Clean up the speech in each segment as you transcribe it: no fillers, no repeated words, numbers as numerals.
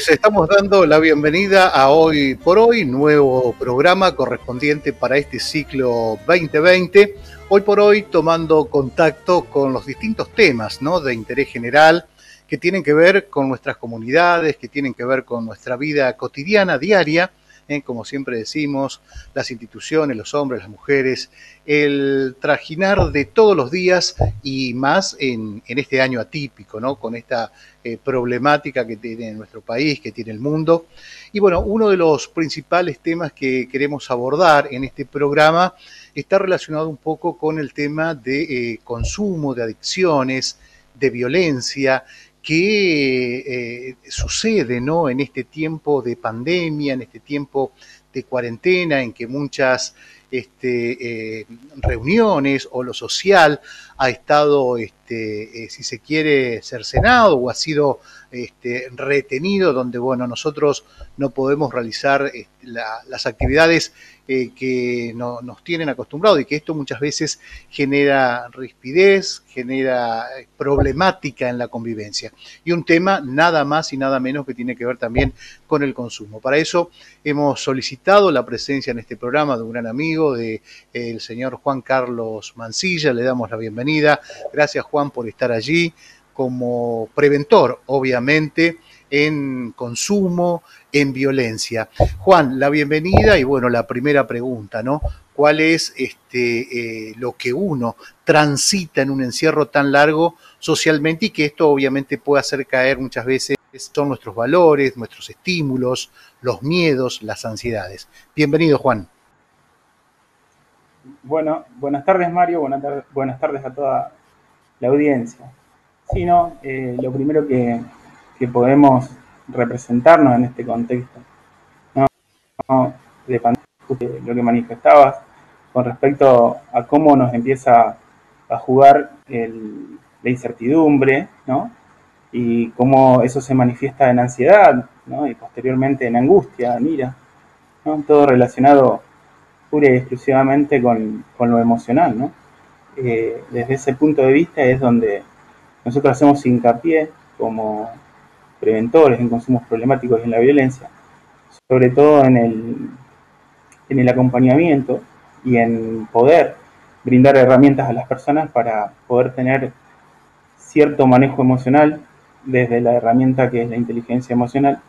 Les estamos dando la bienvenida a Hoy por Hoy, nuevo programa correspondiente para este ciclo 2020. Hoy por hoy tomando contacto con los distintos temas, ¿no?, de interés general que tienen que ver con nuestras comunidades, que tienen que ver con nuestra vida cotidiana, diaria, como siempre decimos, las instituciones, los hombres, las mujeres, el trajinar de todos los días y más en este año atípico, ¿no?, con esta problemática que tiene nuestro país, que tiene el mundo. Y bueno, uno de los principales temas que queremos abordar en este programa está relacionado un poco con el tema de consumo, de adicciones, de violencia, que sucede, ¿no?, en este tiempo de pandemia, en este tiempo de cuarentena, en que muchas reuniones o lo social ha estado, si se quiere, cercenado o ha sido retenido, donde, bueno, nosotros no podemos realizar las actividades que nos tienen acostumbrados, y que esto muchas veces genera rispidez, genera problemática en la convivencia. Y un tema nada más y nada menos que tiene que ver también con el consumo. Para eso hemos solicitado la presencia en este programa de un gran amigo, del señor Juan Carlos Mancilla. Le damos la bienvenida. Gracias, Juan, por estar allí como preventor, obviamente, en consumo, en violencia. Juan, la bienvenida y, bueno, la primera pregunta, ¿no? ¿Cuál es lo que uno transita en un encierro tan largo socialmente, y que esto obviamente puede hacer caer muchas veces son nuestros valores, nuestros estímulos, los miedos, las ansiedades? Bienvenido, Juan. Bueno, buenas tardes, Mario, buenas tardes a toda la audiencia. Sí, no, lo primero que podemos representarnos en este contexto, ¿no?, de pandemia, lo que manifestabas con respecto a cómo nos empieza a jugar la incertidumbre, ¿no?, y cómo eso se manifiesta en ansiedad, ¿no?, y posteriormente en angustia, en ira, ¿no?, todo relacionado pura y exclusivamente con lo emocional, ¿no? Desde ese punto de vista es donde nosotros hacemos hincapié como preventores en consumos problemáticos y en la violencia, sobre todo en el acompañamiento y en poder brindar herramientas a las personas para poder tener cierto manejo emocional desde la herramienta que es la inteligencia emocional,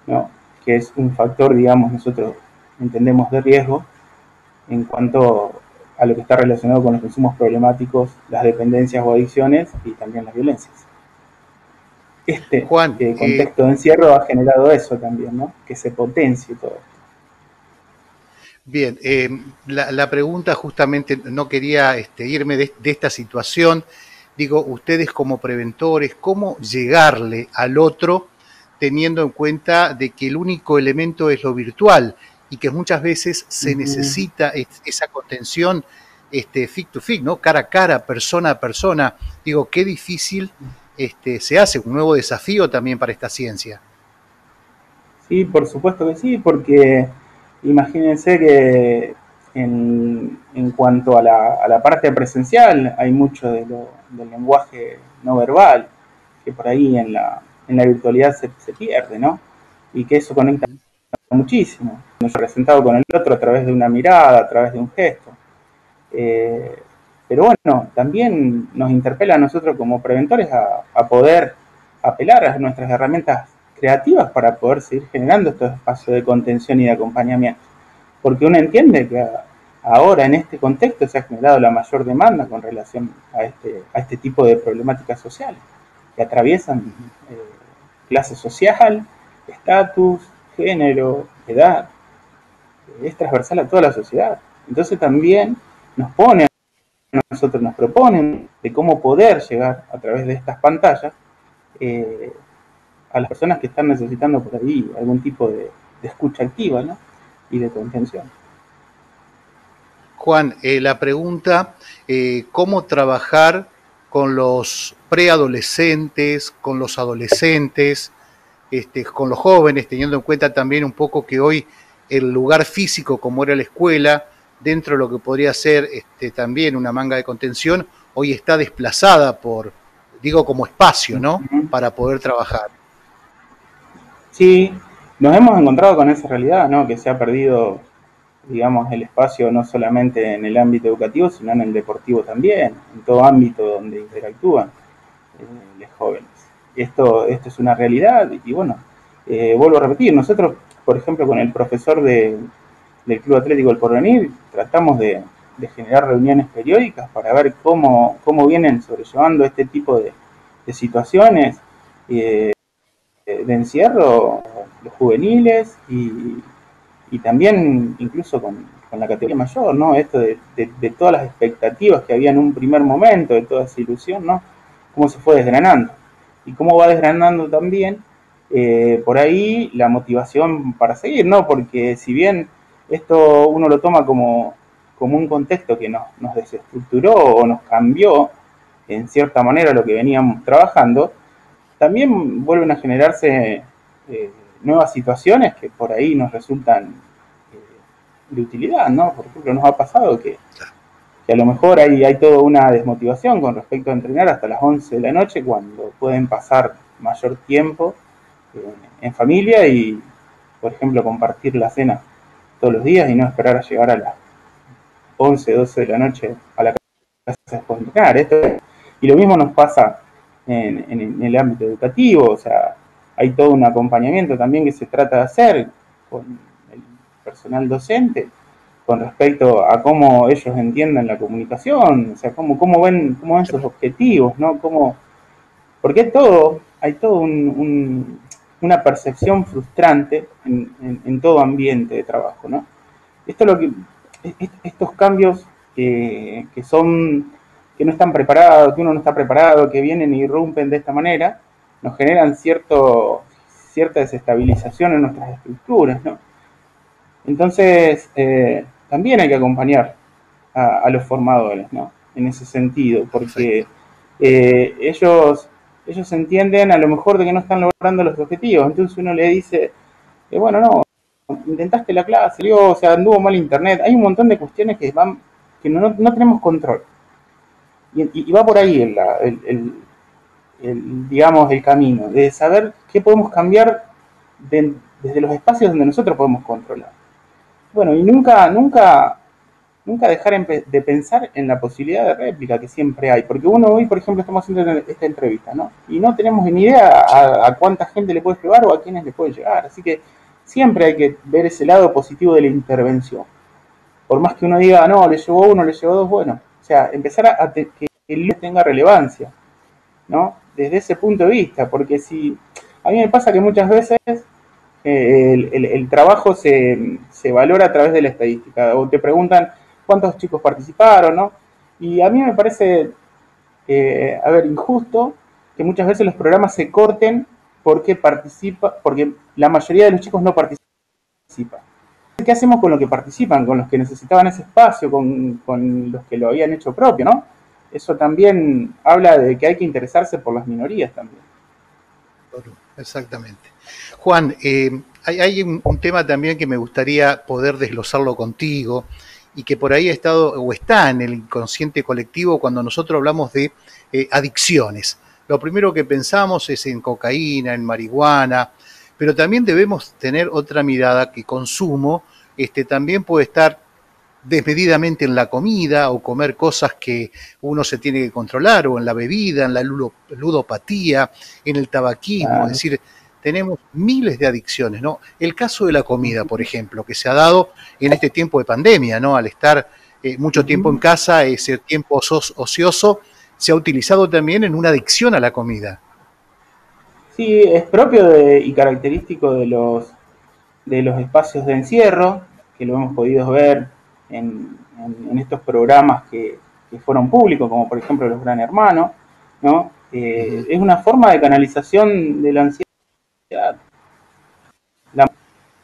¿no?, que es un factor, digamos, nosotros entendemos de riesgo en cuanto a lo que está relacionado con los consumos problemáticos, las dependencias o adicciones y también las violencias. Juan, Contexto de encierro ha generado eso también, ¿no?, que se potencie todo esto. Bien, la pregunta justamente, no quería irme de esta situación. Digo, ustedes como preventores, ¿cómo llegarle al otro teniendo en cuenta de que el único elemento es lo virtual y que muchas veces se necesita esa contención feet to feet, ¿no?, cara a cara, persona a persona? Digo, qué difícil se hace, un nuevo desafío también para esta ciencia. Sí, por supuesto que sí, porque imagínense que en cuanto a la parte presencial hay mucho del lenguaje no verbal que por ahí en la virtualidad se pierde, ¿no? Y que eso conecta muchísimo. Nos ha presentado con el otro a través de una mirada, a través de un gesto. Pero bueno, también nos interpela a nosotros como preventores a poder apelar a nuestras herramientas creativas para poder seguir generando estos espacios de contención y de acompañamiento. Porque uno entiende que ahora en este contexto se ha generado la mayor demanda con relación a este tipo de problemáticas sociales que atraviesan clase social, estatus, género, edad. Es transversal a toda la sociedad. Entonces también nos proponen de cómo poder llegar a través de estas pantallas a las personas que están necesitando por ahí algún tipo de escucha activa, ¿no?, y de contención. Juan, la pregunta, ¿cómo trabajar con los preadolescentes, con los adolescentes, con los jóvenes, teniendo en cuenta también un poco que hoy el lugar físico, como era la escuela, dentro de lo que podría ser también una manga de contención, hoy está desplazada por, digo, como espacio, ¿no?, para poder trabajar? Sí, nos hemos encontrado con esa realidad, ¿no? Que se ha perdido, digamos, el espacio no solamente en el ámbito educativo, sino en el deportivo también, en todo ámbito donde interactúan los jóvenes. Esto es una realidad y bueno, vuelvo a repetir, nosotros, por ejemplo, con el profesor del Club Atlético del Porvenir, tratamos de generar reuniones periódicas para ver cómo vienen sobrellevando este tipo de situaciones. De encierro, los juveniles y también incluso con la categoría mayor, ¿no? Esto de todas las expectativas que había en un primer momento, de toda esa ilusión, ¿no? Cómo se fue desgranando y cómo va desgranando también por ahí la motivación para seguir, ¿no? Porque si bien esto uno lo toma como un contexto que nos desestructuró o nos cambió en cierta manera lo que veníamos trabajando, también vuelven a generarse nuevas situaciones que por ahí nos resultan de utilidad, ¿no? Por ejemplo, nos ha pasado que a lo mejor hay toda una desmotivación con respecto a entrenar hasta las 11 de la noche cuando pueden pasar mayor tiempo en familia y, por ejemplo, compartir la cena todos los días y no esperar a llegar a las 11, 12 de la noche a la casa después de entrenar. Y lo mismo nos pasa en el ámbito educativo, o sea, hay todo un acompañamiento también que se trata de hacer con el personal docente con respecto a cómo ellos entienden la comunicación, o sea, cómo ven sus objetivos, ¿no? Porque hay todo una percepción frustrante en todo ambiente de trabajo, ¿no? Esto es lo que, estos cambios que no están preparados, que uno no está preparado, que vienen y irrumpen de esta manera, nos generan cierta desestabilización en nuestras estructuras, ¿no? Entonces, también hay que acompañar a los formadores, ¿no? En ese sentido, porque ellos entienden a lo mejor de que no están logrando los objetivos, entonces uno le dice, bueno, no, intentaste la clase, salió, o sea, anduvo mal internet, hay un montón de cuestiones que no tenemos control. Y va por ahí digamos, el camino, de saber qué podemos cambiar desde los espacios donde nosotros podemos controlar. Bueno, y nunca dejar de pensar en la posibilidad de réplica que siempre hay, porque uno hoy, por ejemplo, estamos haciendo esta entrevista, ¿no? Y no tenemos ni idea a cuánta gente le puede llegar o a quiénes le puede llegar, así que siempre hay que ver ese lado positivo de la intervención. Por más que uno diga, no, le llevó uno, le llevó dos, bueno, o sea, empezar que el tenga relevancia, ¿no? Desde ese punto de vista, porque si a mí me pasa que muchas veces el trabajo se valora a través de la estadística, o te preguntan cuántos chicos participaron, ¿no? Y a mí me parece, injusto que muchas veces los programas se corten porque la mayoría de los chicos no participan. ¿Qué hacemos con los que participan, con los que necesitaban ese espacio, con los que lo habían hecho propio, ¿no? Eso también habla de que hay que interesarse por las minorías también. Exactamente. Juan, hay un tema también que me gustaría poder desglosarlo contigo y que por ahí ha estado o está en el inconsciente colectivo cuando nosotros hablamos de adicciones. Lo primero que pensamos es en cocaína, en marihuana, pero también debemos tener otra mirada que consumo también puede estar desmedidamente en la comida o comer cosas que uno se tiene que controlar, o en la bebida, en la ludopatía, en el tabaquismo, es decir, tenemos miles de adicciones, ¿no? El caso de la comida, por ejemplo, que se ha dado en este tiempo de pandemia, ¿no? Al estar mucho tiempo en casa, ese tiempo ocioso se ha utilizado también en una adicción a la comida. Sí, es propio y característico de los espacios de encierro, que lo hemos podido ver en estos programas que fueron públicos, como por ejemplo los Gran Hermanos, ¿no? Es una forma de canalización de la ansiedad.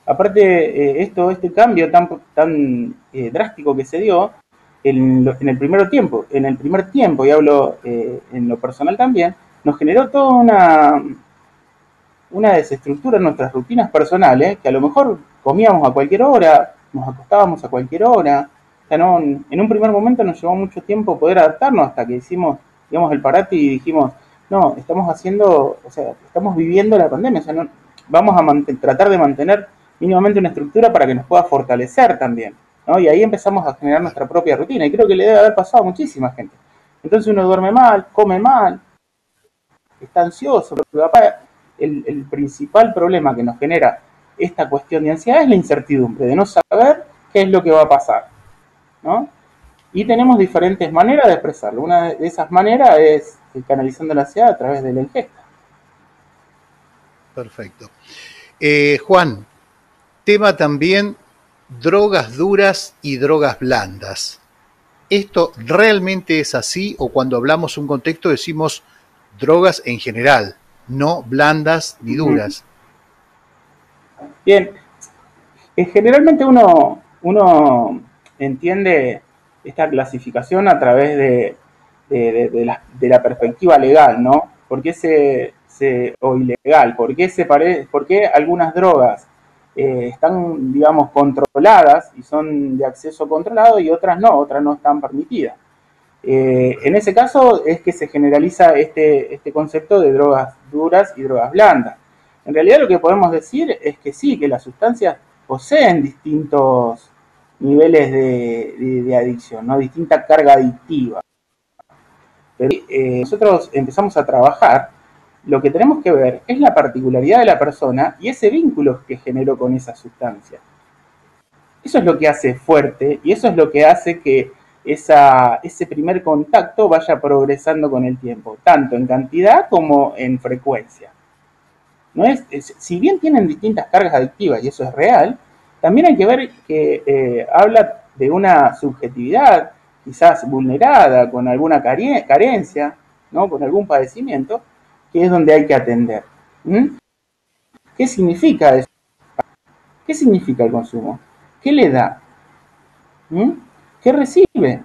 Aparte, este cambio tan drástico que se dio en el primer tiempo, y hablo en lo personal también, nos generó toda una desestructura en nuestras rutinas personales, que a lo mejor comíamos a cualquier hora, nos acostábamos a cualquier hora. O sea, no, en un primer momento nos llevó mucho tiempo poder adaptarnos hasta que hicimos, digamos, el parate y dijimos, no, estamos viviendo la pandemia, o sea, vamos a tratar de mantener mínimamente una estructura para que nos pueda fortalecer también, ¿no? Y ahí empezamos a generar nuestra propia rutina, y creo que le debe haber pasado a muchísima gente. Entonces uno duerme mal, come mal, está ansioso, pero el principal problema que nos genera esta cuestión de ansiedad es la incertidumbre, de no saber qué es lo que va a pasar, ¿no? Y tenemos diferentes maneras de expresarlo. Una de esas maneras es canalizando la ansiedad a través de la ingesta. Perfecto. Juan, tema también drogas duras y drogas blandas. ¿Esto realmente es así o cuando hablamos un contexto decimos drogas en general, no blandas ni duras? Bien, generalmente uno entiende esta clasificación a través de la perspectiva legal, ¿no? ¿Por qué o ilegal? ¿Por qué algunas drogas están, digamos, controladas y son de acceso controlado y otras no están permitidas? En ese caso es que se generaliza este concepto de drogas duras y drogas blandas. En realidad lo que podemos decir es que sí, que las sustancias poseen distintos niveles de adicción, ¿no? Distinta carga adictiva. Pero nosotros empezamos a trabajar, lo que tenemos que ver es la particularidad de la persona y ese vínculo que generó con esa sustancia. Eso es lo que hace fuerte y eso es lo que hace que ese primer contacto vaya progresando con el tiempo, tanto en cantidad como en frecuencia. No si bien tienen distintas cargas adictivas y eso es real, también hay que ver que habla de una subjetividad quizás vulnerada, con alguna carencia, ¿no? Con algún padecimiento, que es donde hay que atender. ¿Mm? ¿Qué significa eso? ¿Qué significa el consumo? ¿Qué le da? ¿Mm? ¿Qué recibe?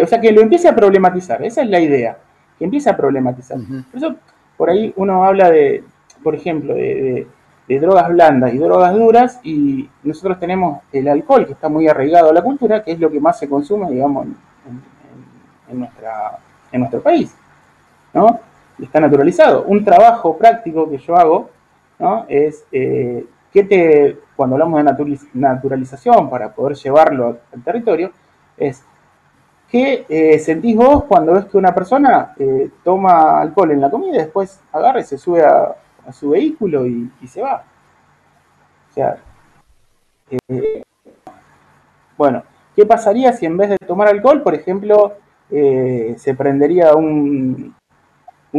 O sea, que lo empiece a problematizar, esa es la idea, que empiece a problematizar. Por eso, por ahí uno habla por ejemplo, de drogas blandas y drogas duras, y nosotros tenemos el alcohol, que está muy arraigado a la cultura, que es lo que más se consume, digamos, en nuestro país, ¿no? Y está naturalizado. Un trabajo práctico que yo hago, ¿no? Es cuando hablamos de naturalización para poder llevarlo al territorio, es ¿qué sentís vos cuando ves que una persona toma alcohol en la comida y después agarra y se sube a su vehículo y se va? O sea, bueno, ¿qué pasaría si en vez de tomar alcohol, por ejemplo, se prendería un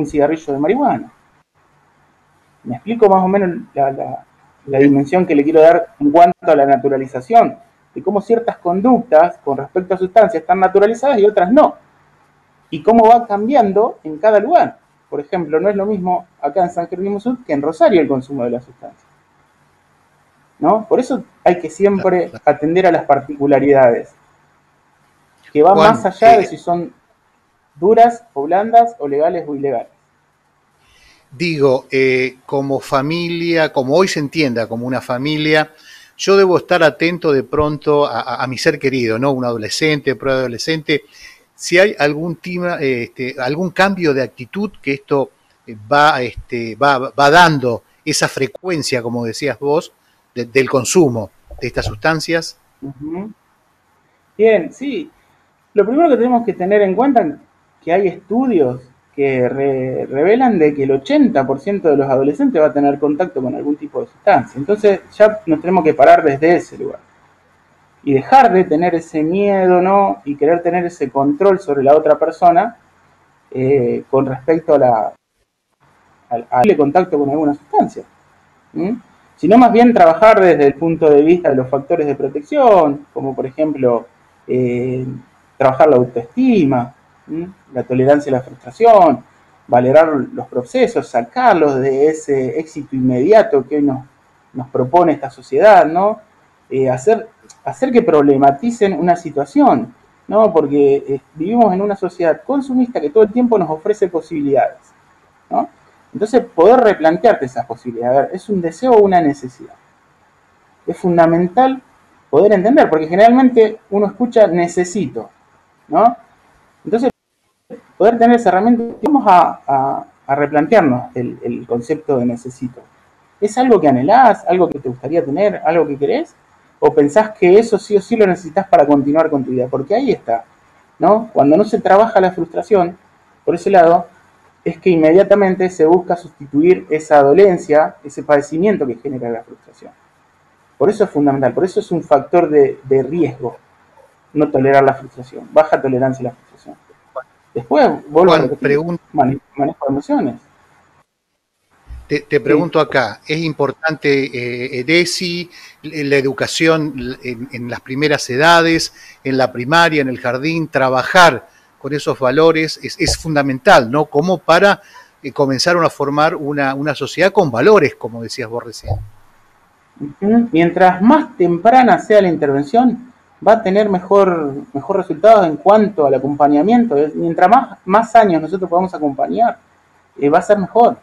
cigarrillo de marihuana? ¿Me explico más o menos la dimensión que le quiero dar en cuanto a la naturalización? De cómo ciertas conductas con respecto a sustancias están naturalizadas y otras no. Y cómo va cambiando en cada lugar. Por ejemplo, no es lo mismo acá en San Jerónimo Sur que en Rosario el consumo de la sustancia, ¿no? Por eso hay que siempre atender a las particularidades, que van Juan, más allá de si son duras o blandas o legales o ilegales. Digo, como familia, como hoy se entienda como una familia, yo debo estar atento de pronto a mi ser querido, ¿no? Un adolescente, preadolescente, si hay algún cambio de actitud que esto va dando esa frecuencia, como decías vos, del consumo de estas sustancias. Uh-huh. Bien, sí. Lo primero que tenemos que tener en cuenta es que hay estudios que revelan de que el 80% de los adolescentes va a tener contacto con algún tipo de sustancia. Entonces ya nos tenemos que parar desde ese lugar. Y dejar de tener ese miedo, ¿no? Y querer tener ese control sobre la otra persona con respecto al contacto con alguna sustancia. ¿Mm? Sino más bien trabajar desde el punto de vista de los factores de protección, como por ejemplo trabajar la autoestima, la tolerancia a la frustración, valorar los procesos, sacarlos de ese éxito inmediato que hoy nos propone esta sociedad, ¿no? Hacer que problematicen una situación, ¿no? Porque vivimos en una sociedad consumista que todo el tiempo nos ofrece posibilidades, ¿no? Entonces, poder replantearte esas posibilidades. A ver, ¿es un deseo o una necesidad? Es fundamental poder entender, porque generalmente uno escucha necesito, ¿no? Entonces, poder tener esa herramienta, vamos a replantearnos el concepto de necesito. ¿Es algo que anhelás, algo que te gustaría tener, algo que querés? ¿O pensás que eso sí o sí lo necesitas para continuar con tu vida? Porque ahí está, ¿no? Cuando no se trabaja la frustración, por ese lado, es que inmediatamente se busca sustituir esa dolencia, ese padecimiento que genera la frustración. Por eso es fundamental, por eso es un factor de riesgo no tolerar la frustración, baja tolerancia a la frustración. Después, vuelvo a Juan, repetir, manejo de emociones. te Sí. pregunto acá, ¿es importante EDESI, la educación en las primeras edades, en la primaria, en el jardín, trabajar con esos valores? Es fundamental, ¿no? Como para comenzar a formar una sociedad con valores, como decías vos recién. Mientras más temprana sea la intervención, va a tener mejor resultado en cuanto al acompañamiento. Mientras más años nosotros podamos acompañar, va a ser mejor.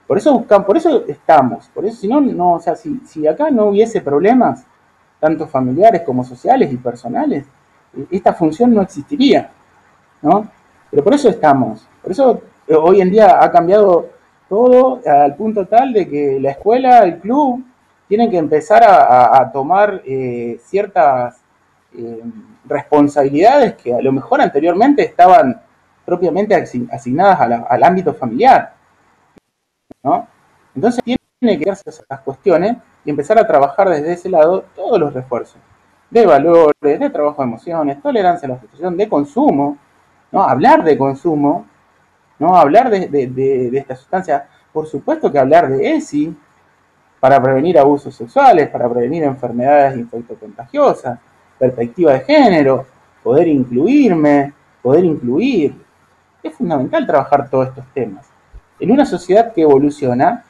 Por eso buscamos, por eso estamos, por eso si no, no, o sea, si acá no hubiese problemas, tanto familiares como sociales y personales, esta función no existiría, ¿no? Pero por eso estamos, por eso hoy en día ha cambiado todo al punto tal de que la escuela, el club, tienen que empezar a tomar ciertas eh, responsabilidades que a lo mejor anteriormente estaban propiamente asignadas al ámbito familiar, ¿no? Entonces tiene que darse esas cuestiones y empezar a trabajar desde ese lado todos los refuerzos de valores, de trabajo de emociones, tolerancia a la frustración, de consumo, ¿no? Hablar de consumo, ¿no? Hablar de esta sustancia, por supuesto que hablar de ESI para prevenir abusos sexuales, para prevenir enfermedades infectocontagiosas, perspectiva de género, poder incluirme, poder incluir. Es fundamental trabajar todos estos temas. En una sociedad que evoluciona,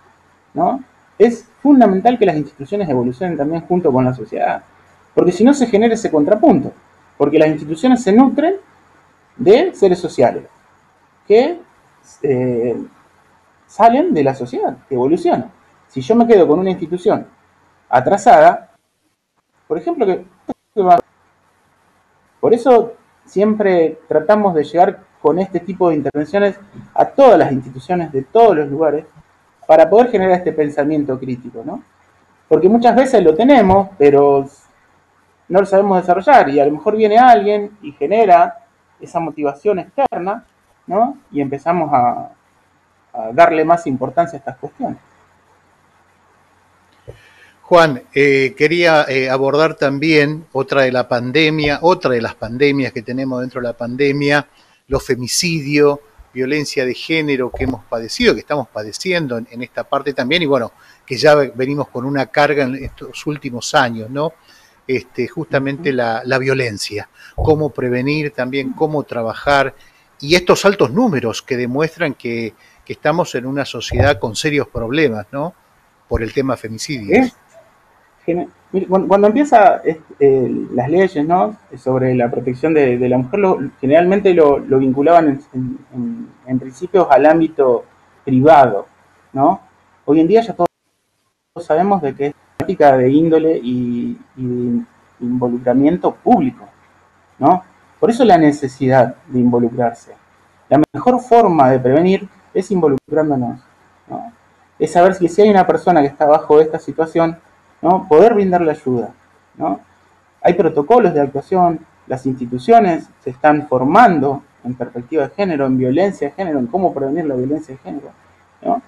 ¿no? Es fundamental que las instituciones evolucionen también junto con la sociedad, porque si no se genera ese contrapunto, porque las instituciones se nutren de seres sociales que eh, salen de la sociedad, que evolucionan. Si yo me quedo con una institución atrasada, por ejemplo, por eso siempre tratamos de llegar con este tipo de intervenciones a todas las instituciones de todos los lugares para poder generar este pensamiento crítico, ¿no? Porque muchas veces lo tenemos, pero no lo sabemos desarrollar y a lo mejor viene alguien y genera esa motivación externa, ¿no? Y empezamos a darle más importancia a estas cuestiones. Juan, quería abordar también otra de las pandemias que tenemos dentro de la pandemia, los femicidios, violencia de género que hemos padecido, que estamos padeciendo en esta parte también, y bueno, que ya venimos con una carga en estos últimos años, ¿no? Justamente la violencia, cómo prevenir también, cómo trabajar, y estos altos números que demuestran que estamos en una sociedad con serios problemas, ¿no? Por el tema femicidios. Cuando empieza las leyes, ¿no? Sobre la protección de la mujer, generalmente lo vinculaban en principios al ámbito privado, ¿no? Hoy en día ya todos sabemos de que es una práctica de índole y de involucramiento público, ¿no? Por eso la necesidad de involucrarse. La mejor forma de prevenir es involucrándonos, ¿no? Es saber si hay una persona que está bajo esta situación, ¿no? Poder brindarle ayuda, ¿no? Hay protocolos de actuación, las instituciones se están formando en perspectiva de género, en violencia de género, en cómo prevenir la violencia de género, ¿no?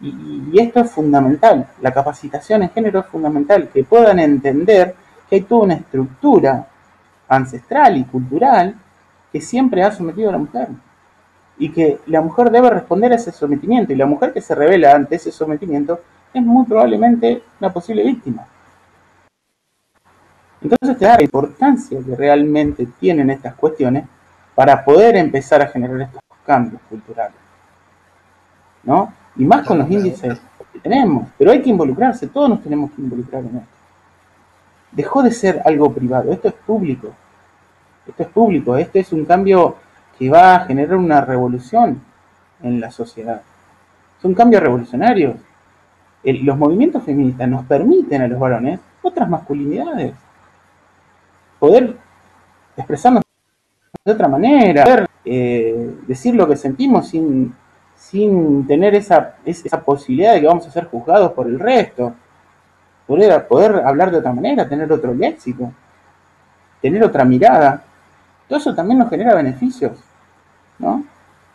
Y esto es fundamental, la capacitación en género es fundamental, que puedan entender que hay toda una estructura ancestral y cultural que siempre ha sometido a la mujer y que la mujer debe responder a ese sometimiento y la mujer que se revela ante ese sometimiento es muy probablemente una posible víctima. Entonces te da la importancia que realmente tienen estas cuestiones para poder empezar a generar estos cambios culturales, ¿no? Y más con los índices que tenemos, pero hay que involucrarse, todos nos tenemos que involucrar en esto. Dejó de ser algo privado, esto es público. Esto es público, este es un cambio que va a generar una revolución en la sociedad. Son cambios revolucionarios. Los movimientos feministas nos permiten a los varones otras masculinidades. Poder expresarnos de otra manera, poder decir lo que sentimos sin tener esa posibilidad de que vamos a ser juzgados por el resto, poder hablar de otra manera, tener otro léxico, tener otra mirada. Todo eso también nos genera beneficios, ¿no?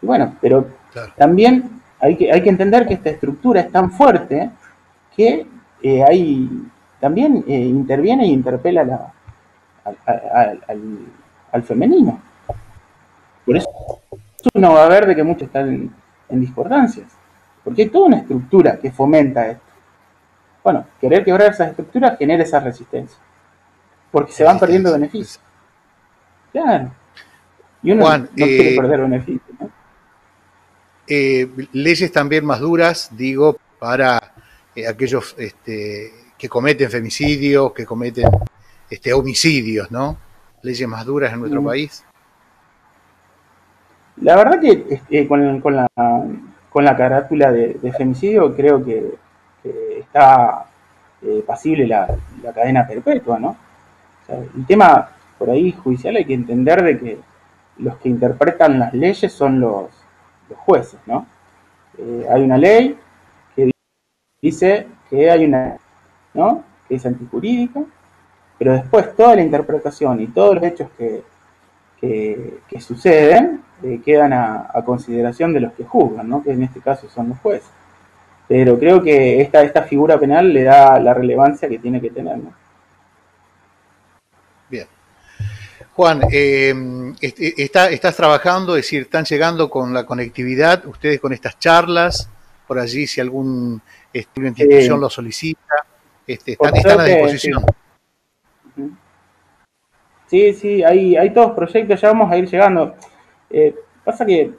Y bueno, pero claro, también hay que entender que esta estructura es tan fuerte que también interviene e interpela al femenino. Por eso uno va a ver de que muchos están en discordancias, porque hay toda una estructura que fomenta esto. Bueno, querer quebrar esas estructuras genera esa resistencia, porque se van perdiendo beneficios. Claro. Y uno Juan, no quiere perder beneficios, ¿no? Leyes también más duras, digo, para aquellos que cometen femicidios, que cometen homicidios, ¿no? Leyes más duras en nuestro país. La verdad que con la carátula de femicidio creo que está pasible la cadena perpetua, ¿no? O sea, el tema por ahí judicial hay que entender de que los que interpretan las leyes son los jueces, ¿no? Hay una ley que dice que hay una, ¿no? Que es antijurídica, pero después toda la interpretación y todos los hechos que suceden quedan a consideración de los que juzgan, ¿no? Que en este caso son los jueces. Pero creo que esta figura penal le da la relevancia que tiene que tener, ¿no? Bien. Juan, estás trabajando, es decir, están llegando con la conectividad, ustedes con estas charlas, por allí si alguna institución lo solicita, están a disposición. Sí, hay todos proyectos, ya vamos a ir llegando. Pasa que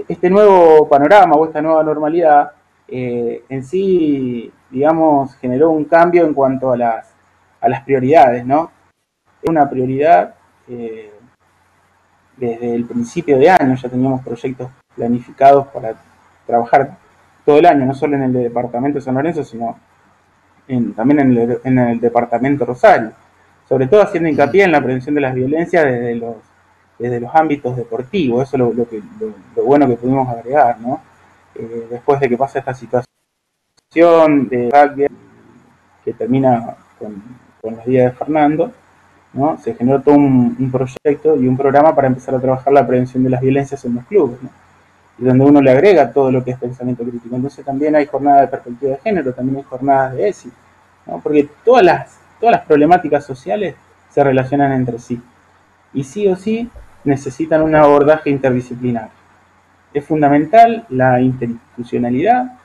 este nuevo panorama o esta nueva normalidad en sí, digamos, generó un cambio en cuanto a las prioridades, ¿no? Es una prioridad desde el principio de año, ya teníamos proyectos planificados para trabajar todo el año, no solo en el departamento de San Lorenzo, sino también en el departamento Rosario. Sobre todo haciendo hincapié en la prevención de las violencias desde los ámbitos deportivos. Eso es lo bueno que pudimos agregar, ¿no? Después de que pasa esta situación de rugby que termina con los días de Fernando, ¿no? Se generó todo un proyecto y un programa para empezar a trabajar la prevención de las violencias en los clubes, ¿no? Y donde uno le agrega todo lo que es pensamiento crítico. Entonces también hay jornadas de perspectiva de género, también hay jornadas de ESI, ¿no? Porque todas las problemáticas sociales se relacionan entre sí y sí o sí necesitan un abordaje interdisciplinario. Es fundamental la interinstitucionalidad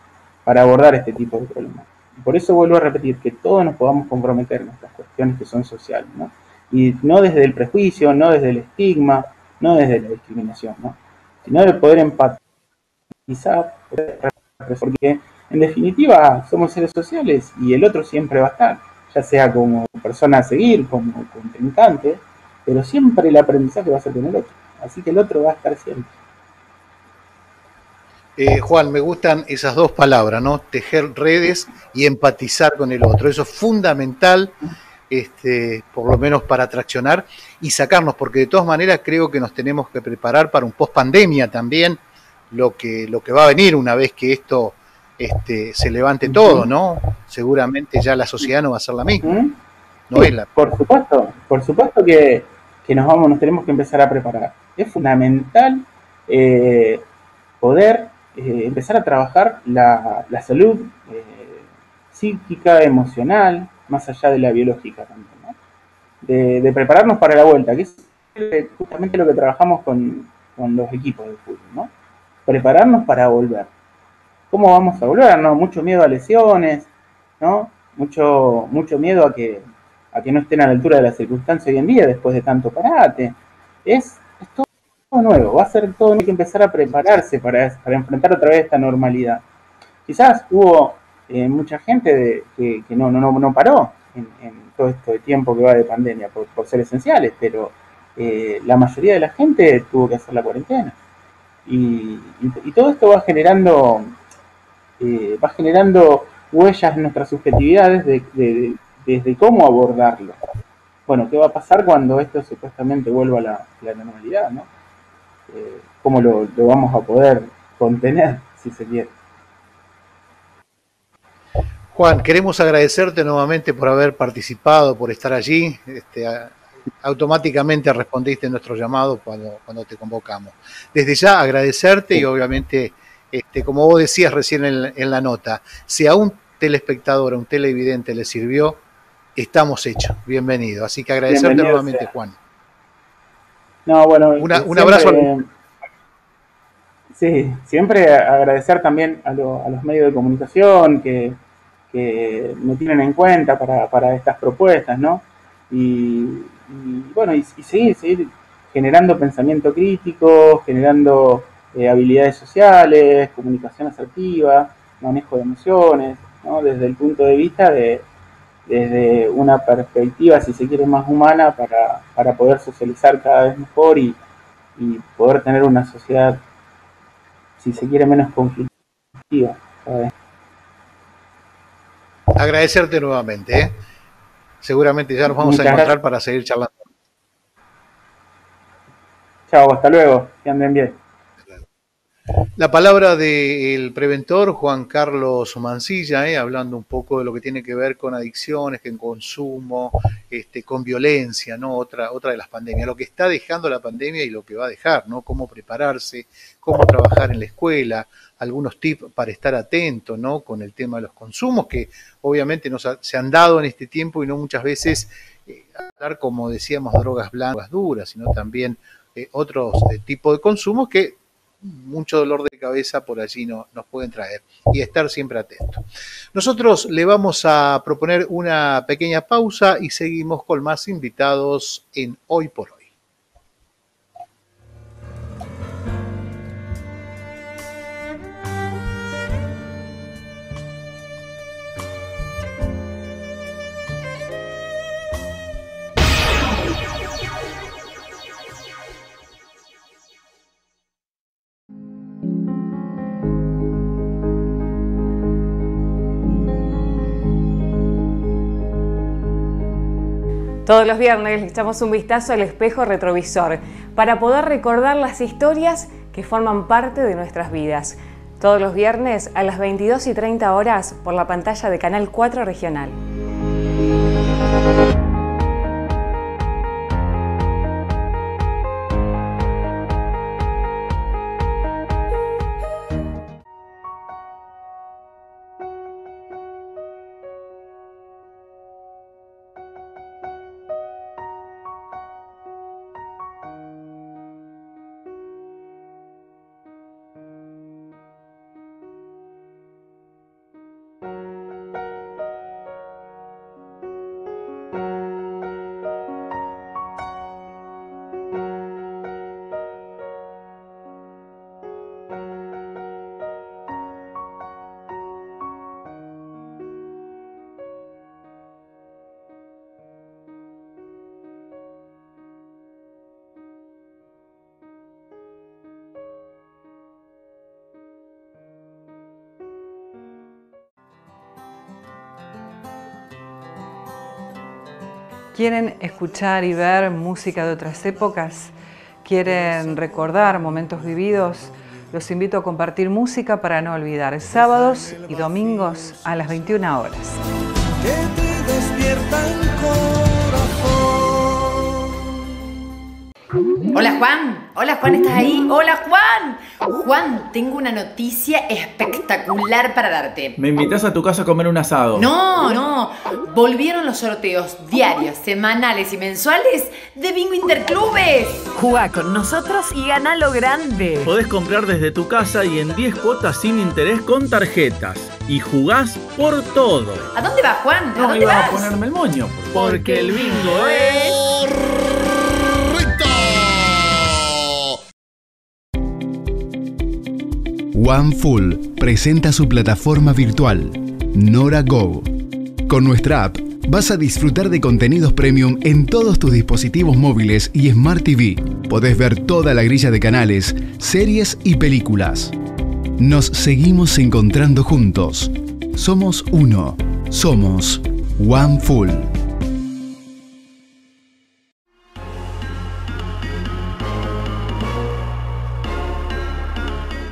para abordar este tipo de problemas. Y por eso vuelvo a repetir que todos nos podamos comprometer en estas cuestiones que son sociales, ¿no? Y no desde el prejuicio, no desde el estigma, no desde la discriminación, ¿no? Sino de poder empatizar, porque en definitiva somos seres sociales y el otro siempre va a estar, ya sea como persona a seguir, como contrincante, pero siempre el aprendizaje va a ser con el otro, así que el otro va a estar siempre. Juan, me gustan esas dos palabras, ¿no? Tejer redes y empatizar con el otro. Eso es fundamental, por lo menos para traccionar y sacarnos, porque de todas maneras creo que nos tenemos que preparar para un post-pandemia también, lo que va a venir una vez que esto se levante todo, ¿no? Seguramente ya la sociedad no va a ser la misma. No es la... Por supuesto que nos tenemos que empezar a preparar. Es fundamental poder empezar a trabajar la salud psíquica, emocional, más allá de la biológica también, ¿no? De prepararnos para la vuelta, que es justamente lo que trabajamos con los equipos de fútbol, ¿no? Prepararnos para volver. ¿Cómo vamos a volver? ¿No? Mucho miedo a lesiones, ¿no? Mucho miedo a que no estén a la altura de las circunstancias hoy en día después de tanto parate. Es todo nuevo, va a ser todo, hay que empezar a prepararse para enfrentar otra vez esta normalidad. Quizás hubo mucha gente que no paró en todo este tiempo que va de pandemia por ser esenciales, pero la mayoría de la gente tuvo que hacer la cuarentena. Y todo esto va generando huellas en nuestras subjetividades desde cómo abordarlo. Bueno, ¿qué va a pasar cuando esto supuestamente vuelva a la normalidad, ¿no? cómo lo vamos a poder contener, si se quiere. Juan, queremos agradecerte nuevamente por haber participado, por estar allí. Automáticamente respondiste nuestro llamado cuando te convocamos. Desde ya agradecerte y obviamente, como vos decías recién en la nota, si a un telespectador, a un televidente le sirvió, estamos hechos. Bienvenido. Así que agradecerte Bienvenido nuevamente, sea. Juan. No, bueno, un abrazo. Sí, siempre agradecer también a los medios de comunicación que me tienen en cuenta para estas propuestas, ¿no? Y bueno, y seguir generando pensamiento crítico, generando habilidades sociales, comunicación asertiva, manejo de emociones, ¿no? Desde el punto de vista desde una perspectiva, si se quiere, más humana para poder socializar cada vez mejor y poder tener una sociedad, si se quiere, menos conflictiva, ¿sabes? Agradecerte nuevamente, ¿eh? Seguramente ya nos vamos a encontrar para seguir charlando. Chao, hasta luego, que anden bien. La palabra del preventor Juan Carlos Mancilla, hablando un poco de lo que tiene que ver con adicciones, con consumo, con violencia, ¿no? Otra de las pandemias, lo que está dejando la pandemia y lo que va a dejar, ¿no? Cómo prepararse, cómo trabajar en la escuela, algunos tips para estar atento, ¿no? Con el tema de los consumos que obviamente se han dado en este tiempo y no muchas veces hablar, como decíamos, drogas blancas duras, sino también otros tipos de consumos que mucho dolor de cabeza por allí nos pueden traer y estar siempre atentos. Nosotros le vamos a proponer una pequeña pausa y seguimos con más invitados en Hoy por Hoy. Todos los viernes le echamos un vistazo al espejo retrovisor para poder recordar las historias que forman parte de nuestras vidas. Todos los viernes a las 22:30 horas por la pantalla de Canal 4 Regional. ¿Quieren escuchar y ver música de otras épocas? ¿Quieren recordar momentos vividos? Los invito a compartir música para no olvidar, sábados y domingos a las 21 horas. Que te despiertan corazón. Hola Juan, ¿estás ahí? Hola Juan. Juan, tengo una noticia espectacular para darte. Me invitas a tu casa a comer un asado. No, volvieron los sorteos diarios, semanales y mensuales de Bingo Interclubes. Jugá con nosotros y gana lo grande. Podés comprar desde tu casa y en 10 cuotas sin interés con tarjetas. Y jugás por todo. ¿A dónde vas, Juan? ¿A No dónde iba vas? a ponerme el moño. Porque el bingo es... OneFull presenta su plataforma virtual, Nora Go. Con nuestra app vas a disfrutar de contenidos premium en todos tus dispositivos móviles y Smart TV. Podés ver toda la grilla de canales, series y películas. Nos seguimos encontrando juntos. Somos uno. Somos OneFull.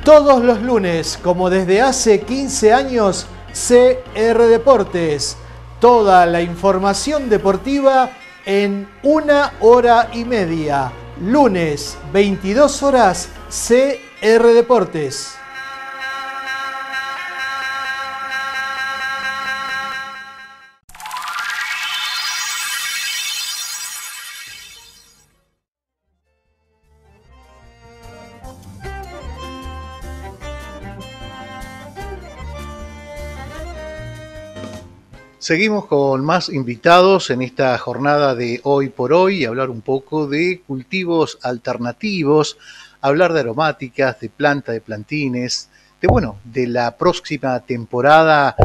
Todos los lunes, como desde hace 15 años, CR Deportes. Toda la información deportiva en 1 hora y media. Lunes, 22 horas, CR Deportes. Seguimos con más invitados en esta jornada de Hoy por Hoy y hablar un poco de cultivos alternativos, hablar de aromáticas, de plantines, de la próxima temporada,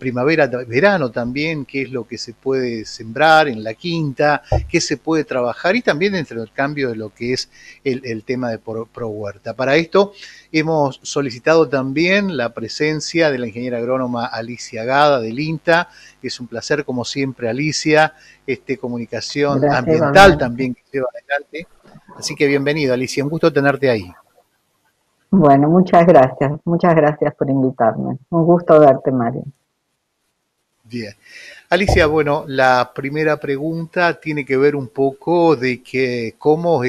primavera-verano también, qué es lo que se puede sembrar en la quinta, qué se puede trabajar y también entre el cambio de lo que es el tema de Pro Huerta. Para esto hemos solicitado también la presencia de la ingeniera agrónoma Alicia Gada del INTA. Es un placer, como siempre, Alicia, comunicación Gracias, ambiental Manuel. también que lleva adelante. Así que bienvenido, Alicia, un gusto tenerte ahí. Bueno, muchas gracias por invitarme. Un gusto verte, Mario. Bien. Alicia, bueno, la primera pregunta tiene que ver un poco de que cómo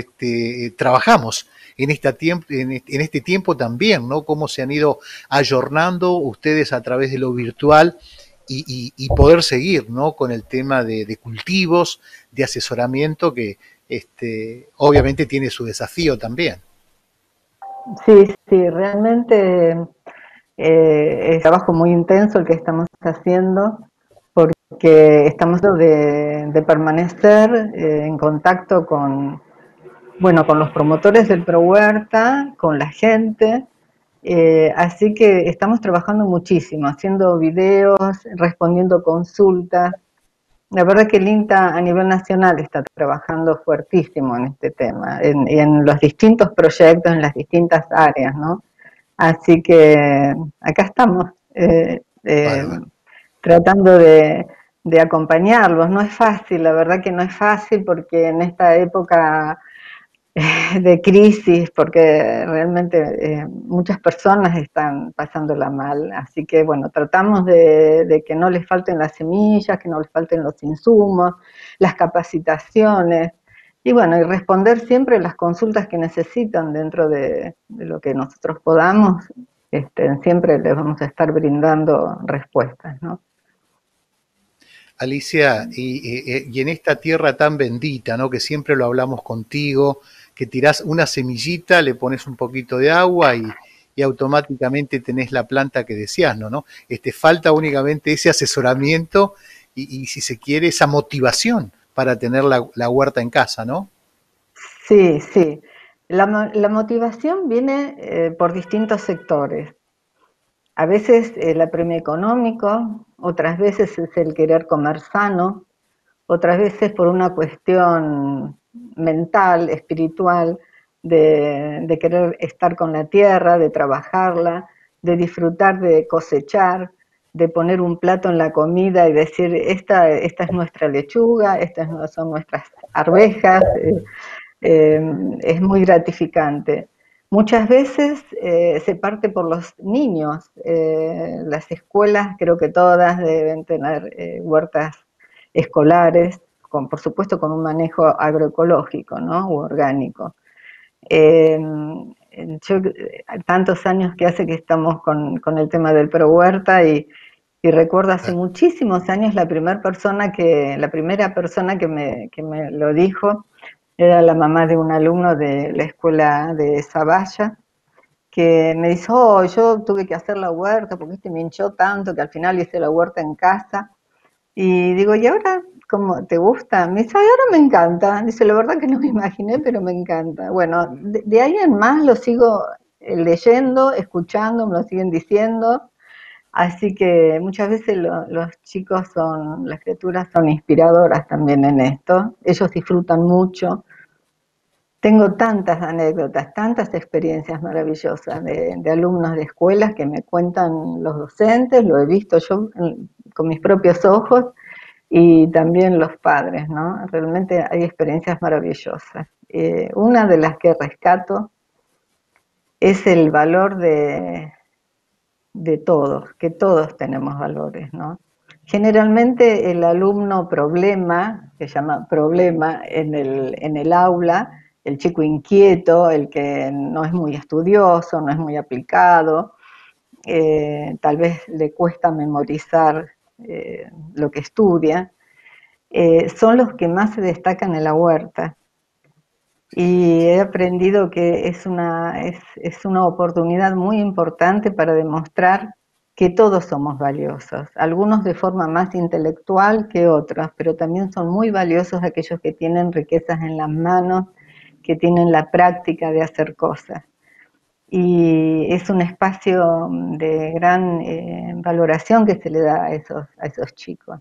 trabajamos en este tiempo también, ¿no? Cómo se han ido ayornando ustedes a través de lo virtual y poder seguir, ¿no? Con el tema de cultivos, de asesoramiento que obviamente tiene su desafío también. Sí, realmente es un trabajo muy intenso el que estamos haciendo, porque estamos de permanecer en contacto con los promotores del Pro Huerta, con la gente, así que estamos trabajando muchísimo, haciendo videos, respondiendo consultas. La verdad que el INTA a nivel nacional está trabajando fuertísimo en este tema, en los distintos proyectos, en las distintas áreas, ¿no? Así que acá estamos, tratando de acompañarlos. No es fácil, la verdad que no es fácil, porque en esta época de crisis, porque realmente muchas personas están pasándola mal, así que bueno, tratamos de que no les falten las semillas, que no les falten los insumos, las capacitaciones, y bueno, y responder siempre las consultas que necesitan dentro de lo que nosotros podamos. Siempre les vamos a estar brindando respuestas, ¿no? Alicia, y en esta tierra tan bendita, ¿no? Que siempre lo hablamos contigo, que tirás una semillita, le pones un poquito de agua y automáticamente tenés la planta que deseas, ¿no? Falta únicamente ese asesoramiento y si se quiere, esa motivación para tener la huerta en casa, ¿no? Sí. La motivación viene por distintos sectores. A veces el apremio económico, otras veces es el querer comer sano, otras veces por una cuestión mental, espiritual, de querer estar con la tierra, de trabajarla, de disfrutar de cosechar, de poner un plato en la comida y decir, esta es nuestra lechuga, estas son nuestras arvejas. Es muy gratificante. Muchas veces se parte por los niños. Las escuelas, creo que todas deben tener huertas escolares, por supuesto con un manejo agroecológico, ¿no? U orgánico. Yo, tantos años que hace que estamos con el tema del Pro Huerta y recuerdo hace muchísimos años la primera persona que me lo dijo era la mamá de un alumno de la escuela de Zavalla, que me dice, yo tuve que hacer la huerta porque me hinchó tanto que al final hice la huerta en casa. Y digo, ¿y ahora cómo te gusta? Me dice, ahora me encanta. Dice, la verdad que no me imaginé, pero me encanta. Bueno, de ahí en más lo sigo leyendo, escuchando, me lo siguen diciendo. Así que muchas veces los chicos las criaturas son inspiradoras también en esto. Ellos disfrutan mucho. Tengo tantas anécdotas, tantas experiencias maravillosas de alumnos de escuelas que me cuentan los docentes, lo he visto yo con mis propios ojos, y también los padres, ¿no? Realmente hay experiencias maravillosas. Una de las que rescato es el valor de todos, que todos tenemos valores, ¿no? Generalmente el alumno problema, que se llama problema en el aula, el chico inquieto, el que no es muy estudioso, no es muy aplicado, tal vez le cuesta memorizar lo que estudia, son los que más se destacan en la huerta. Y he aprendido que es una oportunidad muy importante para demostrar que todos somos valiosos, algunos de forma más intelectual que otros, pero también son muy valiosos aquellos que tienen riquezas en las manos, que tienen la práctica de hacer cosas. Y es un espacio de gran valoración que se le da a esos chicos.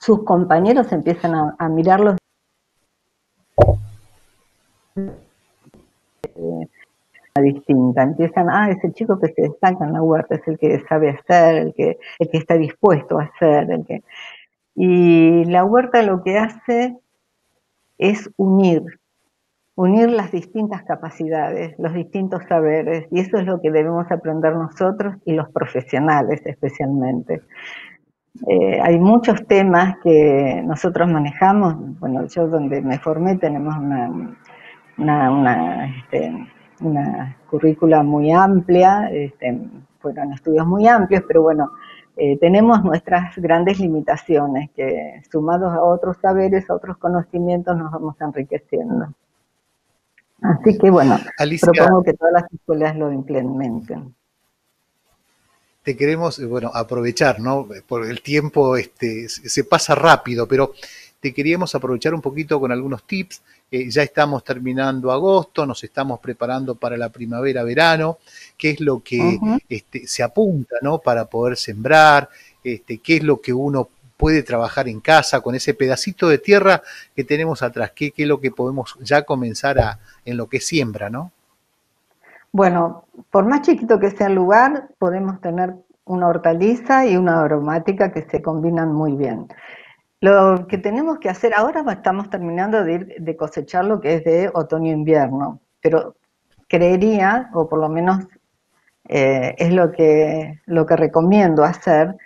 Sus compañeros empiezan a mirarlos distinta, empiezan, es el chico que se destaca en la huerta, es el que sabe hacer, el que está dispuesto a hacer, y la huerta lo que hace es unir las distintas capacidades, los distintos saberes, y eso es lo que debemos aprender nosotros y los profesionales especialmente. Hay muchos temas que nosotros manejamos, bueno, yo donde me formé tenemos una currícula muy amplia, fueron estudios muy amplios, pero bueno, tenemos nuestras grandes limitaciones que sumados a otros saberes, a otros conocimientos nos vamos enriqueciendo. Así que bueno, Alicia, propongo que todas las escuelas lo implementen. te queremos, aprovechar, ¿no? Por el tiempo se pasa rápido, pero te queríamos aprovechar un poquito con algunos tips. Ya estamos terminando agosto, nos estamos preparando para la primavera-verano, qué es lo que se apunta, ¿no? Para poder sembrar, qué es lo que uno puede trabajar en casa con ese pedacito de tierra que tenemos atrás, qué es lo que podemos ya comenzar en lo que siembra, ¿no? Bueno, por más chiquito que sea el lugar, podemos tener una hortaliza y una aromática que se combinan muy bien. Lo que tenemos que hacer ahora, estamos terminando de cosechar lo que es de otoño-invierno, pero creería, o por lo menos es lo que recomiendo hacer,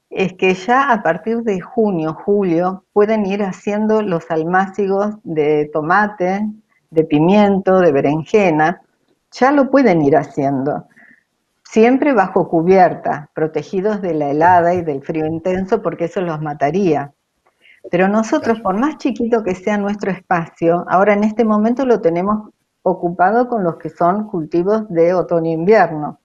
es que ya a partir de junio, julio, pueden ir haciendo los almácigos de tomate, de pimiento, de berenjena, ya lo pueden ir haciendo, siempre bajo cubierta, protegidos de la helada y del frío intenso, porque eso los mataría. Pero nosotros, por más chiquito que sea nuestro espacio, ahora en este momento lo tenemos ocupado con los que son cultivos de otoño-invierno.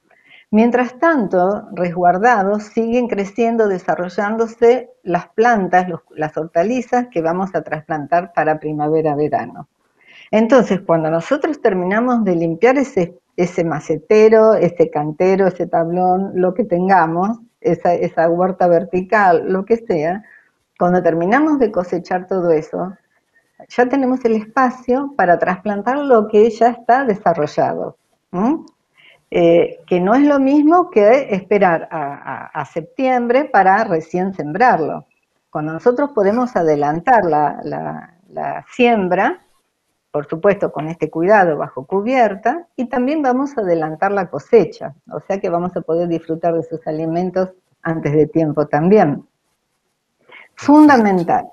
Mientras tanto, resguardados, siguen creciendo, desarrollándose las plantas, las hortalizas que vamos a trasplantar para primavera-verano. Entonces, cuando nosotros terminamos de limpiar ese macetero, ese cantero, ese tablón, lo que tengamos, esa huerta vertical, lo que sea, cuando terminamos de cosechar todo eso, ya tenemos el espacio para trasplantar lo que ya está desarrollado. Que no es lo mismo que esperar a septiembre para recién sembrarlo. Cuando nosotros podemos adelantar la siembra, por supuesto con este cuidado bajo cubierta, y también vamos a adelantar la cosecha, o sea que vamos a poder disfrutar de sus alimentos antes de tiempo también. Fundamental.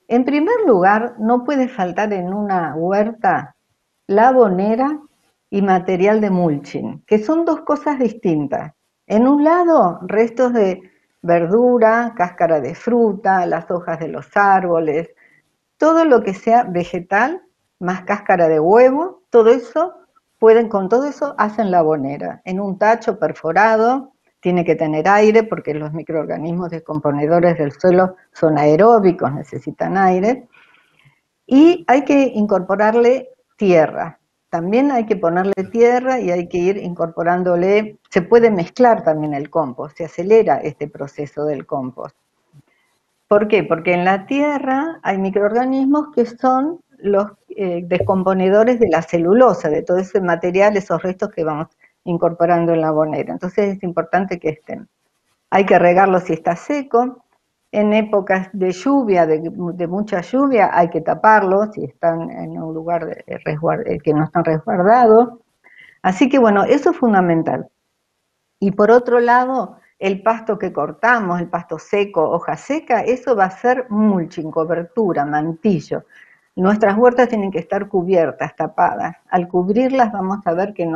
En primer lugar, no puede faltar en una huerta la abonera y material de mulching, que son dos cosas distintas. En un lado, restos de verdura, cáscara de fruta, las hojas de los árboles, todo lo que sea vegetal, más cáscara de huevo, todo eso, con todo eso hacen la abonera, en un tacho perforado. Tiene que tener aire porque los microorganismos descomponedores del suelo son aeróbicos, necesitan aire. Y hay que incorporarle tierra. También hay que ponerle tierra y hay que ir incorporándole, se puede mezclar también el compost, se acelera este proceso del compost. ¿Por qué? Porque en la tierra hay microorganismos que son los descomponedores de la celulosa, de todo ese material, esos restos que vamos incorporando en la abonera. Entonces es importante que estén. Hay que regarlo si está seco. En épocas de lluvia, de mucha lluvia, hay que taparlo si están en un lugar que no están resguardados. Así que bueno, eso es fundamental. Y por otro lado, el pasto que cortamos, el pasto seco, hoja seca, eso va a ser mulching, cobertura, mantillo. Nuestras huertas tienen que estar cubiertas, tapadas. Al cubrirlas vamos a ver que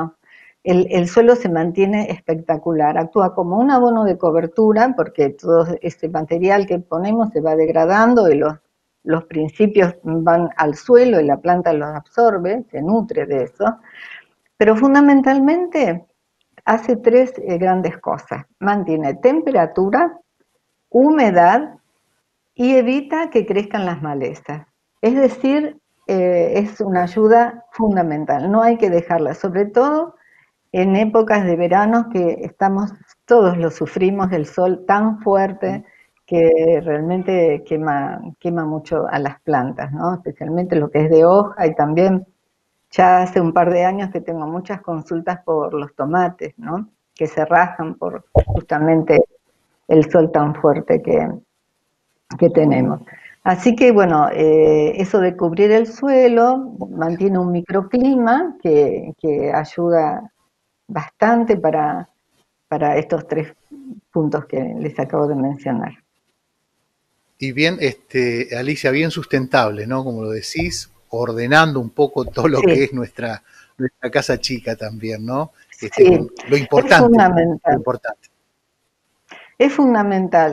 el suelo se mantiene espectacular. Actúa como un abono de cobertura porque todo ese material que ponemos se va degradando y los principios van al suelo y la planta los absorbe, se nutre de eso. Pero fundamentalmente hace tres grandes cosas. Mantiene temperatura, humedad y evita que crezcan las malezas. Es decir, es una ayuda fundamental. No hay que dejarla, sobre todo en épocas de verano que todos lo sufrimos, del sol tan fuerte que realmente quema mucho a las plantas, ¿no? Especialmente lo que es de hoja, y también ya hace un par de años que tengo muchas consultas por los tomates, ¿no? Que se rajan por justamente el sol tan fuerte que tenemos. Así que bueno, eso de cubrir el suelo mantiene un microclima que ayuda bastante para estos tres puntos que les acabo de mencionar. Y bien, Alicia, bien sustentable, ¿no? Como lo decís, ordenando un poco todo lo que es nuestra casa chica también, ¿no? Lo importante. Es fundamental. Lo importante.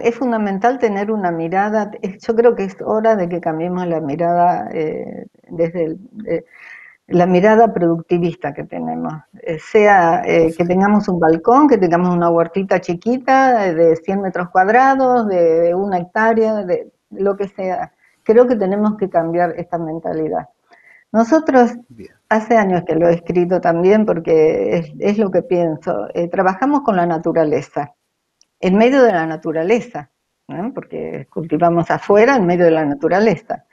Es fundamental tener una mirada. Yo creo que es hora de que cambiemos la mirada desde la mirada productivista que tenemos. Sea que tengamos un balcón, que tengamos una huertita chiquita de 100 metros cuadrados, de 1 hectárea, de lo que sea. Creo que tenemos que cambiar esta mentalidad. Nosotros, hace años que lo he escrito también porque es lo que pienso, trabajamos con la naturaleza, en medio de la naturaleza, ¿no? Porque cultivamos afuera, en medio de la naturaleza.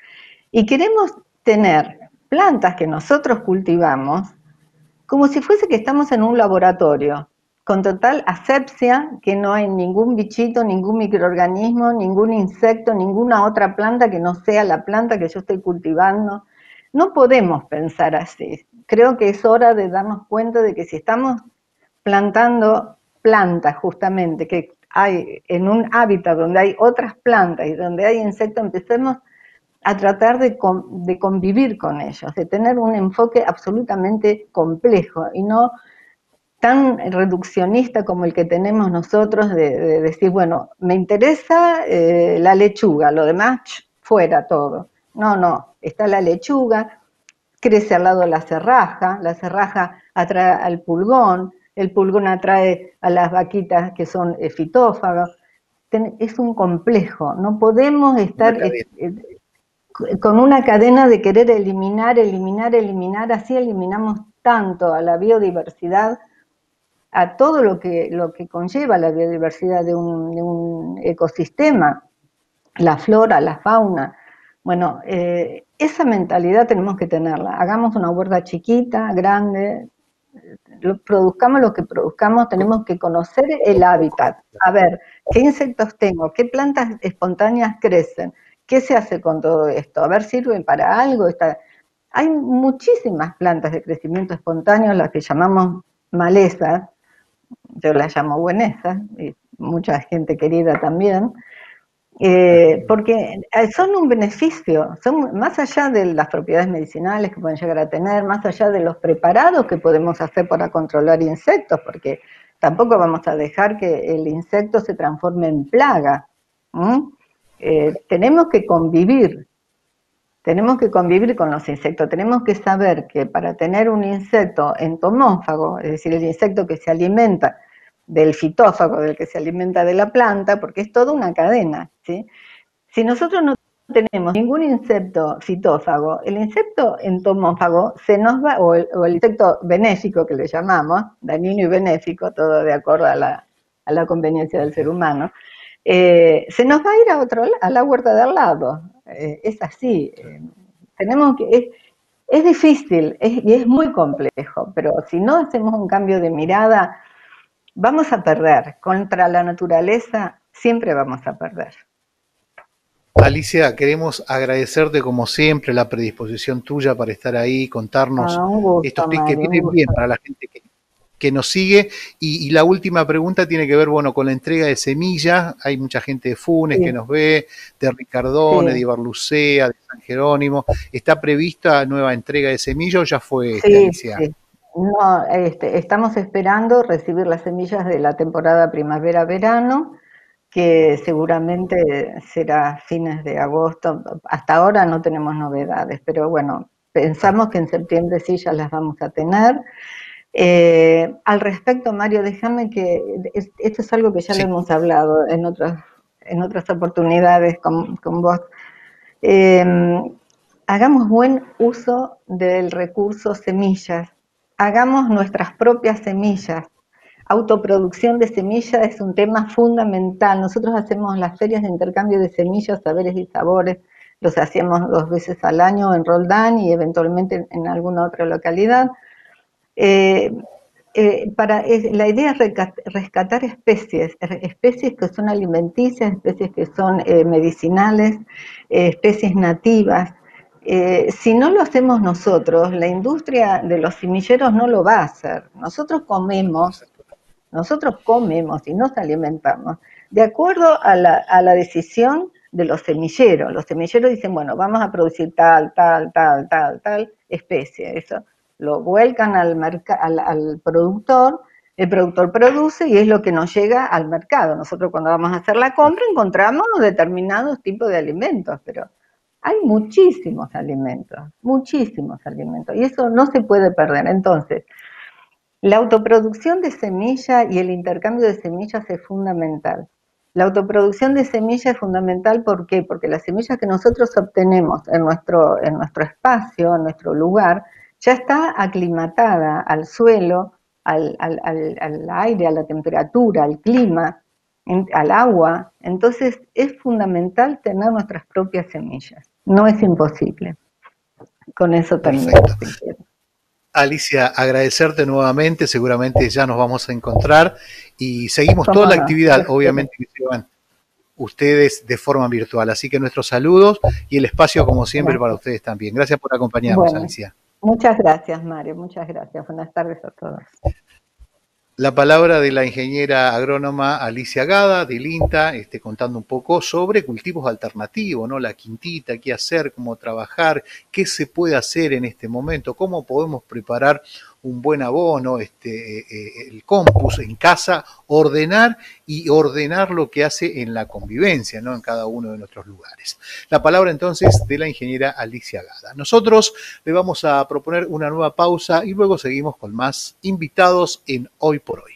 Y queremos tener plantas que nosotros cultivamos como si fuese que estamos en un laboratorio, con total asepsia, que no hay ningún bichito, ningún microorganismo, ningún insecto, ninguna otra planta que no sea la planta que yo estoy cultivando. No podemos pensar así. Creo que es hora de darnos cuenta de que si estamos plantando plantas justamente, que hay en un hábitat donde hay otras plantas y donde hay insectos, empecemos a tratar de convivir con ellos, de tener un enfoque absolutamente complejo y no tan reduccionista como el que tenemos nosotros de decir, bueno, me interesa la lechuga, lo demás fuera todo. No, está la lechuga, crece al lado de la serraja atrae al pulgón, el pulgón atrae a las vaquitas que son fitófagas. Es un complejo, no podemos estar con una cadena de querer eliminar, así eliminamos tanto a la biodiversidad, a todo lo que conlleva la biodiversidad de un ecosistema, la flora, la fauna. Bueno, esa mentalidad tenemos que tenerla. Hagamos una huerta chiquita, grande, produzcamos lo que produzcamos, tenemos que conocer el hábitat, a ver qué insectos tengo, qué plantas espontáneas crecen, qué se hace con todo esto, a ver, ¿sirven para algo? Hay muchísimas plantas de crecimiento espontáneo, las que llamamos malezas, yo las llamo buenesas, y mucha gente querida también, porque son un beneficio, son más allá de las propiedades medicinales que pueden llegar a tener, más allá de los preparados que podemos hacer para controlar insectos, porque tampoco vamos a dejar que el insecto se transforme en plaga. Tenemos que convivir con los insectos, tenemos que saber que para tener un insecto entomófago, es decir, el insecto que se alimenta del fitófago, del que se alimenta de la planta, porque es toda una cadena, ¿sí? Si nosotros no tenemos ningún insecto fitófago, el insecto entomófago se nos va, o el insecto benéfico que le llamamos, dañino y benéfico, todo de acuerdo a la conveniencia del ser humano, se nos va a ir a la huerta de al lado. Es así. Tenemos que... Es difícil y es muy complejo, pero si no hacemos un cambio de mirada, vamos a perder. Contra la naturaleza siempre vamos a perder. Alicia, queremos agradecerte como siempre la predisposición tuya para estar ahí, contarnos gusto, estos tips que Mario, vienen bien para la gente que nos sigue. Y la última pregunta tiene que ver, bueno, con la entrega de semillas. Hay mucha gente de Funes que nos ve, de Ricardone, de Ibarlucea, de San Jerónimo. ¿Está prevista nueva entrega de semillas o ya fue, Alicia? Sí. No, estamos esperando recibir las semillas de la temporada primavera-verano, que seguramente será fines de agosto. Hasta ahora no tenemos novedades, pero bueno, pensamos que en septiembre sí ya las vamos a tener. Al respecto, Mario, déjame que esto es algo que ya lo hemos hablado en otras oportunidades con vos. Hagamos buen uso del recurso semillas, hagamos nuestras propias semillas. Autoproducción de semillas es un tema fundamental. Nosotros hacemos las ferias de intercambio de semillas, saberes y sabores, los hacemos 2 veces al año en Roldán y eventualmente en alguna otra localidad. La idea es rescatar especies que son alimenticias, especies que son medicinales, especies nativas. Si no lo hacemos nosotros, la industria de los semilleros no lo va a hacer. Nosotros comemos y nos alimentamos de acuerdo a la decisión de los semilleros. Los semilleros dicen, bueno, vamos a producir tal especie. Eso lo vuelcan al productor, el productor produce y es lo que nos llega al mercado. Nosotros cuando vamos a hacer la compra encontramos determinados tipos de alimentos, pero hay muchísimos alimentos, y eso no se puede perder. Entonces, la autoproducción de semillas y el intercambio de semillas es fundamental. La autoproducción de semillas es fundamental, ¿por qué? Porque las semillas que nosotros obtenemos en nuestro espacio, en nuestro lugar, ya está aclimatada al suelo, al aire, a la temperatura, al clima, al agua. Entonces es fundamental tener nuestras propias semillas. No es imposible. Con eso termino. Alicia, agradecerte nuevamente, seguramente ya nos vamos a encontrar y seguimos toda la actividad, obviamente que llevan ustedes de forma virtual, así que nuestros saludos y el espacio como siempre para ustedes también. Gracias por acompañarnos, Alicia. Muchas gracias, Mario, muchas gracias. Buenas tardes a todos. La palabra de la ingeniera agrónoma Alicia Gada, del INTA, contando un poco sobre cultivos alternativos, ¿no? La quintita, qué hacer, cómo trabajar, qué se puede hacer en este momento, cómo podemos preparar un buen abono, el compost en casa, ordenar lo que hace en la convivencia, ¿no? En cada uno de nuestros lugares. La palabra entonces de la ingeniera Alicia Gada. Nosotros le vamos a proponer una nueva pausa y luego seguimos con más invitados en Hoy por Hoy.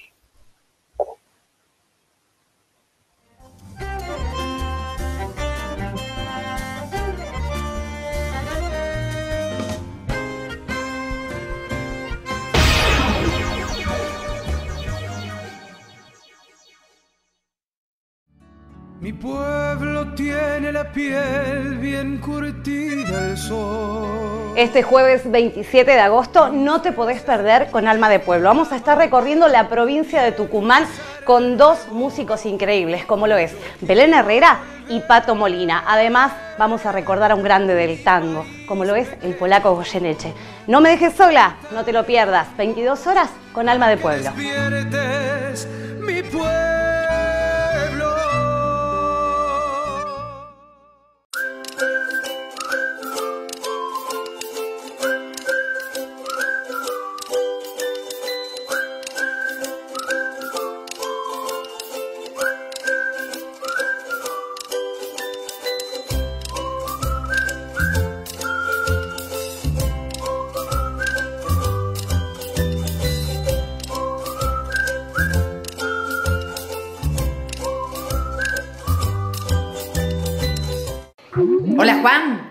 Mi pueblo tiene la piel bien curtida al sol. Este jueves 27 de agosto no te podés perder con Alma de Pueblo. Vamos a estar recorriendo la provincia de Tucumán con 2 músicos increíbles, como lo es Belén Herrera y Pato Molina. Además, vamos a recordar a un grande del tango, como lo es el polaco Goyeneche. No me dejes sola, no te lo pierdas. 22 horas con Alma de Pueblo. Despiertes, mi pueblo.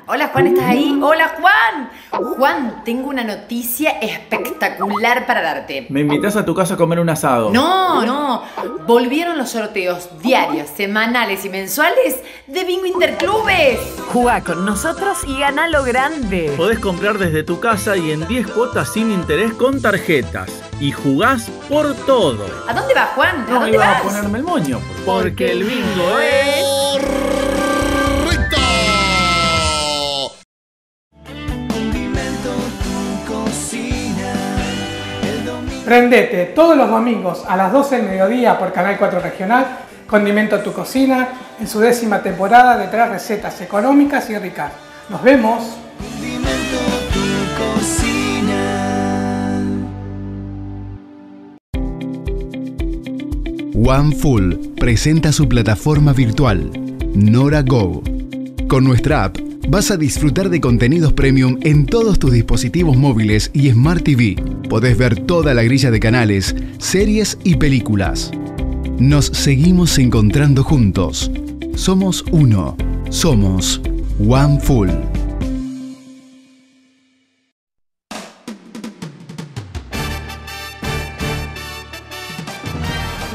Hola Juan, ¿estás ahí? Hola Juan. Juan, tengo una noticia espectacular para darte. Me invitas a tu casa a comer un asado. No. Volvieron los sorteos diarios, semanales y mensuales de Bingo Interclubes. Jugá con nosotros y ganá lo grande. Podés comprar desde tu casa y en 10 cuotas sin interés con tarjetas. Y jugás por todo. ¿A dónde vas, Juan? No iba a ponerme el moño. Porque el bingo es... Condimento tu cocina. El domingo Prendete todos los domingos a las 12 del mediodía por Canal 4 Regional, Condimento Tu Cocina, en su 10ª temporada de 3 recetas económicas y ricas. ¡Nos vemos! Condimento Tu Cocina. OneFull presenta su plataforma virtual, Nora Go. Con nuestra app vas a disfrutar de contenidos premium en todos tus dispositivos móviles y Smart TV. Podés ver toda la grilla de canales, series y películas. Nos seguimos encontrando juntos. Somos uno. Somos OneFull.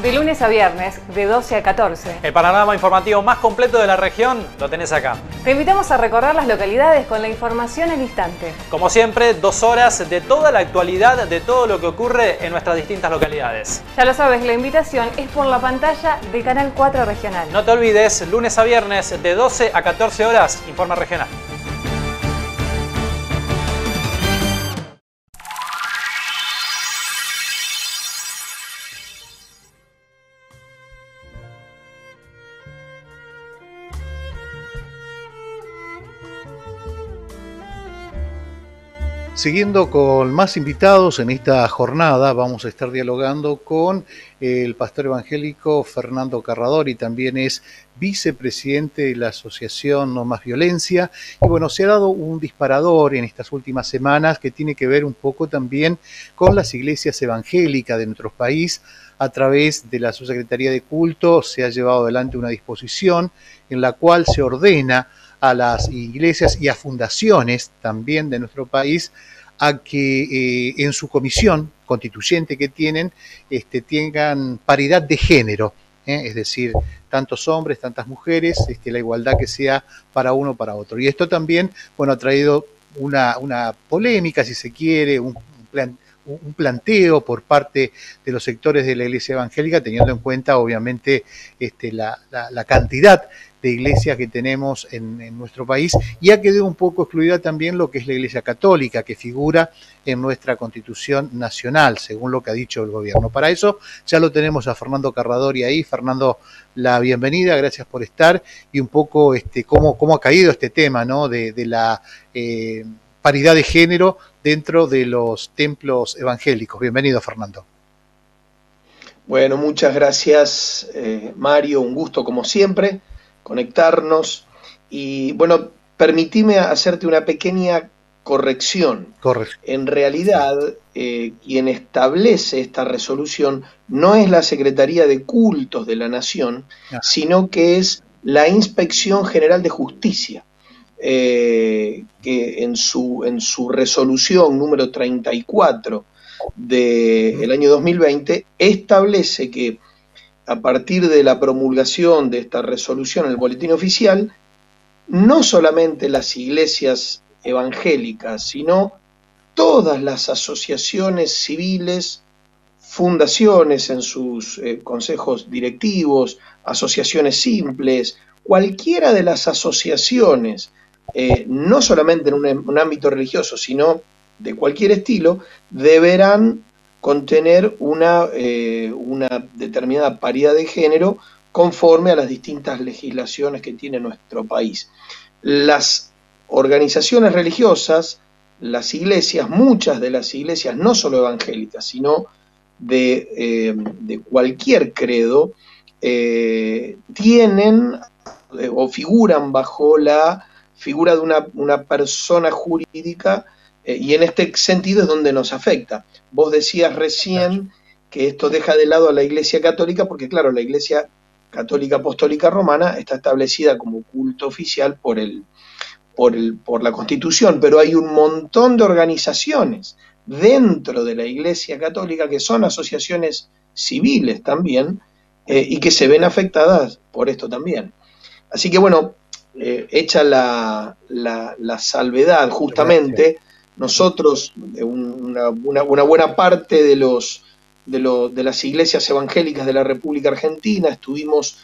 De lunes a viernes, de 12 a 14. El panorama informativo más completo de la región lo tenés acá. Te invitamos a recorrer las localidades con la información al instante. Como siempre, 2 horas de toda la actualidad, de todo lo que ocurre en nuestras distintas localidades. Ya lo sabes, la invitación es por la pantalla de Canal 4 Regional. No te olvides, lunes a viernes, de 12 a 14 horas, Informa Regional. Siguiendo con más invitados en esta jornada, vamos a estar dialogando con el pastor evangélico Fernando Carrador, y también es vicepresidente de la Asociación No Más Violencia. Y bueno, se ha dado un disparador en estas últimas semanas que tiene que ver un poco también con las iglesias evangélicas de nuestro país. A través de la Subsecretaría de Culto se ha llevado adelante una disposición en la cual se ordena a las iglesias y a fundaciones también de nuestro país a que en su comisión constituyente que tienen, tengan paridad de género, es decir, tantos hombres, tantas mujeres, la igualdad que sea para uno o para otro. Y esto también, bueno, ha traído una polémica, si se quiere, un planteo por parte de los sectores de la iglesia evangélica, teniendo en cuenta, obviamente, la cantidad de iglesias que tenemos en nuestro país, y ha quedado un poco excluida también lo que es la Iglesia Católica, que figura en nuestra Constitución Nacional, según lo que ha dicho el gobierno. Para eso ya lo tenemos a Fernando Carrador y ahí. Fernando, la bienvenida, gracias por estar, y un poco cómo ha caído este tema, ¿no?, de la paridad de género dentro de los templos evangélicos. Bienvenido, Fernando. Bueno, muchas gracias, Mario, un gusto como siempre conectarnos. Y bueno, permitime hacerte una pequeña corrección. Correcto. En realidad, quien establece esta resolución no es la Secretaría de Cultos de la Nación, sino que es la Inspección General de Justicia, que en su resolución número 34 del año 2020 establece que a partir de la promulgación de esta resolución en el boletín oficial, no solamente las iglesias evangélicas, sino todas las asociaciones civiles, fundaciones en sus consejos directivos, asociaciones simples, cualquiera de las asociaciones, no solamente en un ámbito religioso, sino de cualquier estilo, deberán contener una determinada paridad de género conforme a las distintas legislaciones que tiene nuestro país. Las organizaciones religiosas, las iglesias, muchas de las iglesias, no solo evangélicas, sino de cualquier credo, tienen o figuran bajo la figura de una persona jurídica, y en este sentido es donde nos afecta. Vos decías recién que esto deja de lado a la Iglesia Católica, porque claro, la Iglesia Católica Apostólica Romana está establecida como culto oficial por la Constitución, pero hay un montón de organizaciones dentro de la Iglesia Católica que son asociaciones civiles también, y que se ven afectadas por esto también. Así que bueno, hecha la salvedad, justamente, nosotros, una buena parte de las iglesias evangélicas de la República Argentina, estuvimos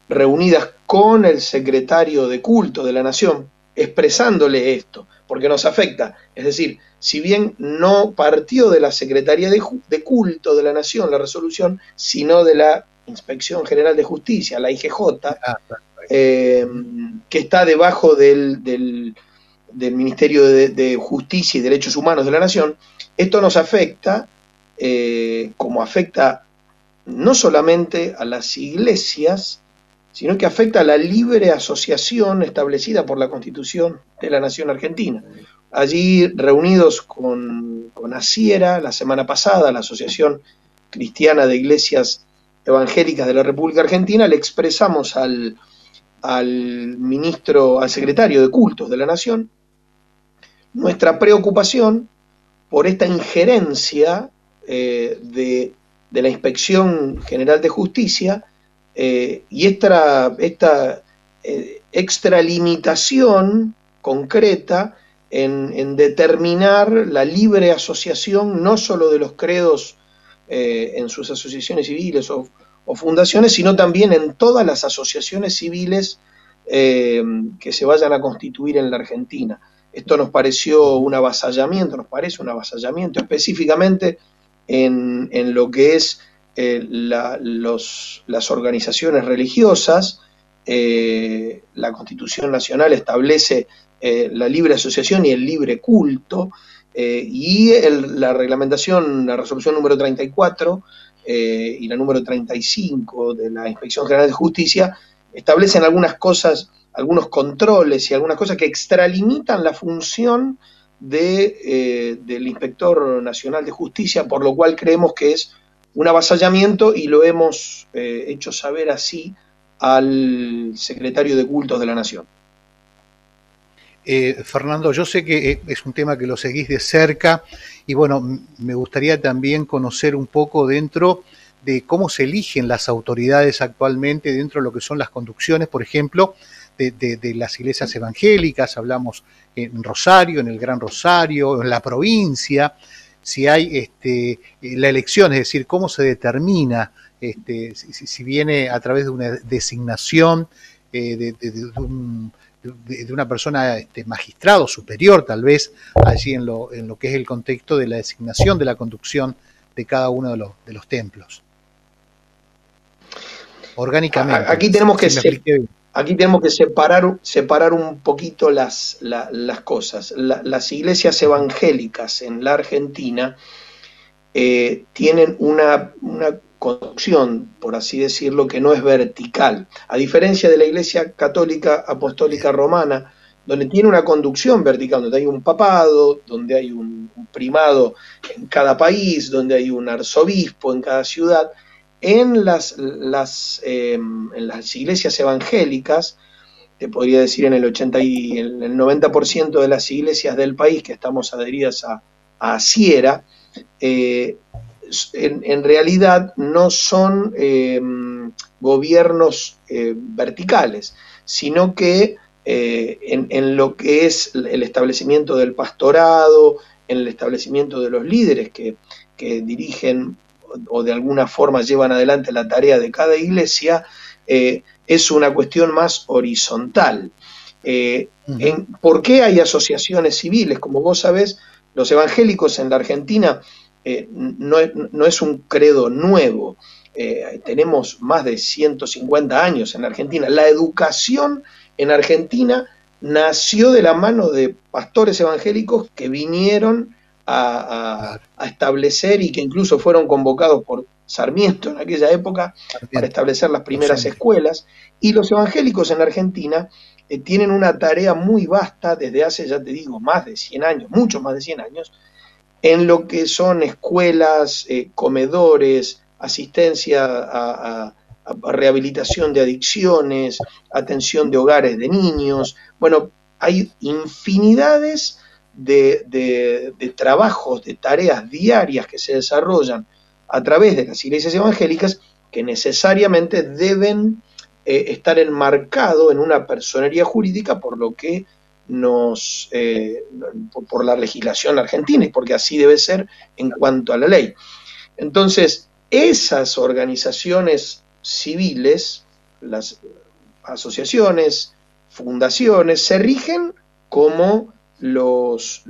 reunidas con el secretario de Culto de la Nación, expresándole esto, porque nos afecta. Es decir, si bien no partió de la Secretaría de Culto de la Nación la resolución, sino de la Inspección General de Justicia, la IGJ, que está debajo del Ministerio de Justicia y Derechos Humanos de la Nación, esto nos afecta, como afecta no solamente a las iglesias, sino que afecta a la libre asociación establecida por la Constitución de la Nación Argentina. Allí, reunidos con ACIERA la semana pasada, la Asociación Cristiana de Iglesias Evangélicas de la República Argentina, le expresamos al secretario de Cultos de la Nación nuestra preocupación por esta injerencia de la Inspección General de Justicia y esta extralimitación concreta en determinar la libre asociación no solo de los credos en sus asociaciones civiles o fundaciones, sino también en todas las asociaciones civiles que se vayan a constituir en la Argentina. Esto nos pareció un avasallamiento, nos parece un avasallamiento, específicamente en lo que es las organizaciones religiosas. La Constitución Nacional establece la libre asociación y el libre culto, y la reglamentación, la resolución número 34 y la número 35 de la Inspección General de Justicia establecen algunas cosas, algunos controles y algunas cosas que extralimitan la función del Inspector Nacional de Justicia, por lo cual creemos que es un avasallamiento y lo hemos hecho saber así al secretario de Cultos de la Nación. Fernando, yo sé que es un tema que lo seguís de cerca y bueno, me gustaría también conocer un poco dentro de cómo se eligen las autoridades actualmente dentro de lo que son las conducciones, por ejemplo, de las iglesias evangélicas. Hablamos en Rosario, en el Gran Rosario, en la provincia, si hay la elección, es decir, cómo se determina, si viene a través de una designación de una persona magistrado superior, tal vez, allí en lo que es el contexto de la designación de la conducción de cada uno de los templos. Orgánicamente. Aquí tenemos que separar un poquito las cosas. Las iglesias evangélicas en la Argentina tienen una conducción, por así decirlo, que no es vertical, a diferencia de la Iglesia Católica Apostólica Romana, donde tiene una conducción vertical, donde hay un papado, donde hay un primado en cada país, donde hay un arzobispo en cada ciudad. En las iglesias evangélicas, te podría decir en el 80 y el 90% de las iglesias del país que estamos adheridas a ACIERA, en realidad no son gobiernos verticales, sino que en lo que es el establecimiento del pastorado, en el establecimiento de los líderes que dirigen o de alguna forma llevan adelante la tarea de cada iglesia, es una cuestión más horizontal. ¿Por qué hay asociaciones civiles? Como vos sabés, los evangélicos en la Argentina no es un credo nuevo. Tenemos más de 150 años en la Argentina. La educación en Argentina nació de la mano de pastores evangélicos que vinieron a establecer y que incluso fueron convocados por Sarmiento en aquella época para establecer las primeras escuelas. Y los evangélicos en la Argentina tienen una tarea muy vasta desde hace, ya te digo, más de 100 años, mucho más de 100 años, en lo que son escuelas, comedores, asistencia a rehabilitación de adicciones, atención de hogares de niños. Bueno, hay infinidades de trabajos, de tareas diarias que se desarrollan a través de las iglesias evangélicas que necesariamente deben estar enmarcados en una personería jurídica por lo que por la legislación argentina y porque así debe ser en cuanto a la ley. Entonces, esas organizaciones civiles, las asociaciones, fundaciones, se rigen como los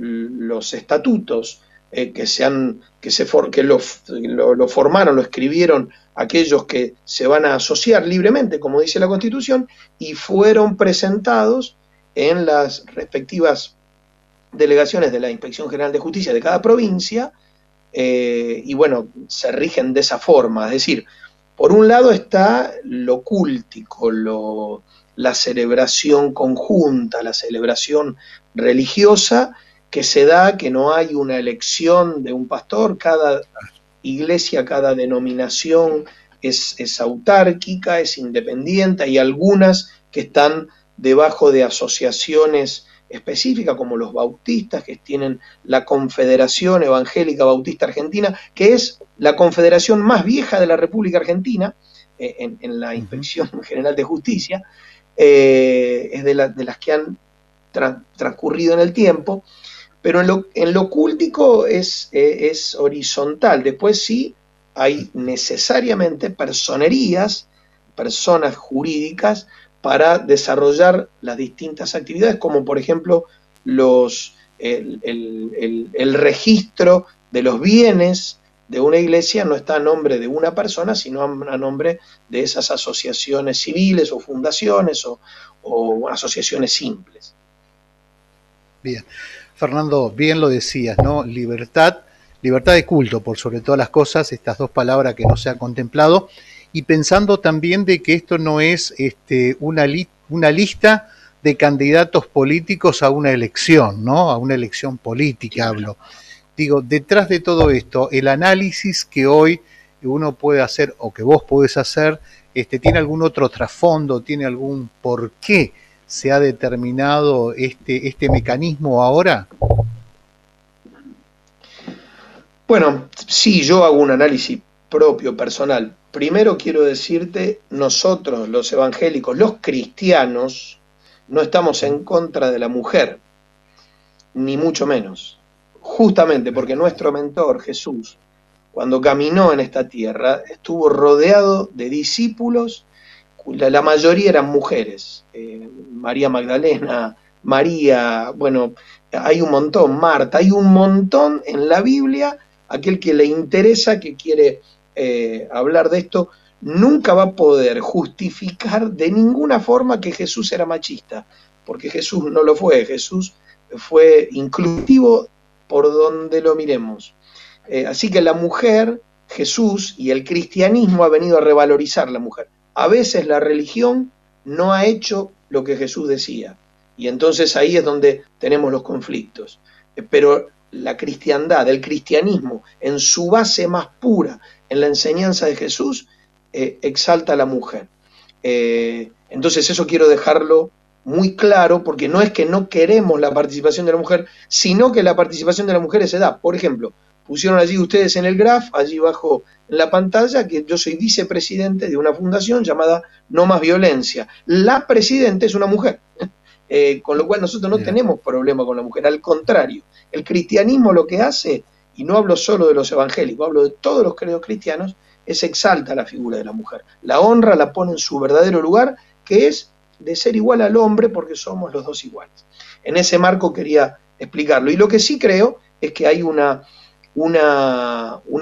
estatutos que lo formaron, lo escribieron aquellos que se van a asociar libremente, como dice la Constitución, y fueron presentados en las respectivas delegaciones de la Inspección General de Justicia de cada provincia, y bueno, se rigen de esa forma. Es decir, por un lado está lo cúltico, la celebración conjunta, la celebración religiosa, que se da, que no hay una elección de un pastor, cada iglesia, cada denominación es autárquica, es independiente, hay algunas que están debajo de asociaciones específicas, como los bautistas, que tienen la Confederación Evangélica Bautista Argentina, que es la confederación más vieja de la República Argentina, en la Inspección General de Justicia, es de las que han transcurrido en el tiempo, pero en lo cúltico es horizontal. Después sí hay necesariamente personerías, personas jurídicas, para desarrollar las distintas actividades, como por ejemplo el registro de los bienes de una iglesia no está a nombre de una persona, sino a nombre de esas asociaciones civiles o fundaciones o asociaciones simples. Bien. Fernando, bien lo decías, ¿no? Libertad de culto, por sobre todas las cosas, estas dos palabras que no se han contemplado, y pensando también de que esto no es una lista de candidatos políticos a una elección, ¿no? A una elección política hablo. Digo, detrás de todo esto, el análisis que hoy uno puede hacer, o que vos podés hacer, ¿tiene algún otro trasfondo, tiene algún por qué se ha determinado este mecanismo ahora? Bueno, sí, yo hago un análisis propio, personal. Primero quiero decirte, nosotros los evangélicos, los cristianos, no estamos en contra de la mujer, ni mucho menos. Justamente porque nuestro mentor, Jesús, cuando caminó en esta tierra, estuvo rodeado de discípulos, la mayoría eran mujeres, María Magdalena, María, bueno, hay un montón, Marta, hay un montón en la Biblia. Aquel que le interesa, que quiere hablar de esto, nunca va a poder justificar de ninguna forma que Jesús era machista, porque Jesús no lo fue. Jesús fue inclusivo por donde lo miremos. Así que la mujer, Jesús y el cristianismo ha venido a revalorizar la mujer. A veces la religión no ha hecho lo que Jesús decía, y entonces ahí es donde tenemos los conflictos. Pero la cristiandad, el cristianismo, en su base más pura, en la enseñanza de Jesús, exalta a la mujer. Entonces eso quiero dejarlo muy claro, porque no es que no queremos la participación de la mujer, sino que la participación de las mujeres se da. Por ejemplo, pusieron allí ustedes en el graph, allí abajo en la pantalla, que yo soy vicepresidente de una fundación llamada No Más Violencia. La presidenta es una mujer. Con lo cual nosotros no tenemos problema con la mujer, al contrario, el cristianismo lo que hace, y no hablo solo de los evangélicos, hablo de todos los credos cristianos, es exalta la figura de la mujer, la honra, la pone en su verdadero lugar, que es de ser igual al hombre, porque somos los dos iguales. En ese marco quería explicarlo, y lo que sí creo es que hay una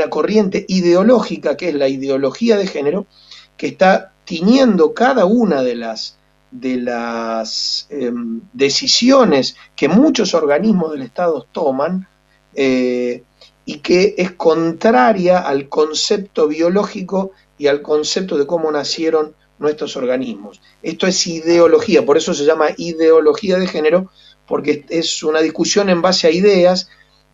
corriente ideológica, que es la ideología de género, que está tiñendo cada una de las decisiones que muchos organismos del Estado toman, y que es contraria al concepto biológico y al concepto de cómo nacieron nuestros organismos. Esto es ideología, por eso se llama ideología de género, porque es una discusión en base a ideas,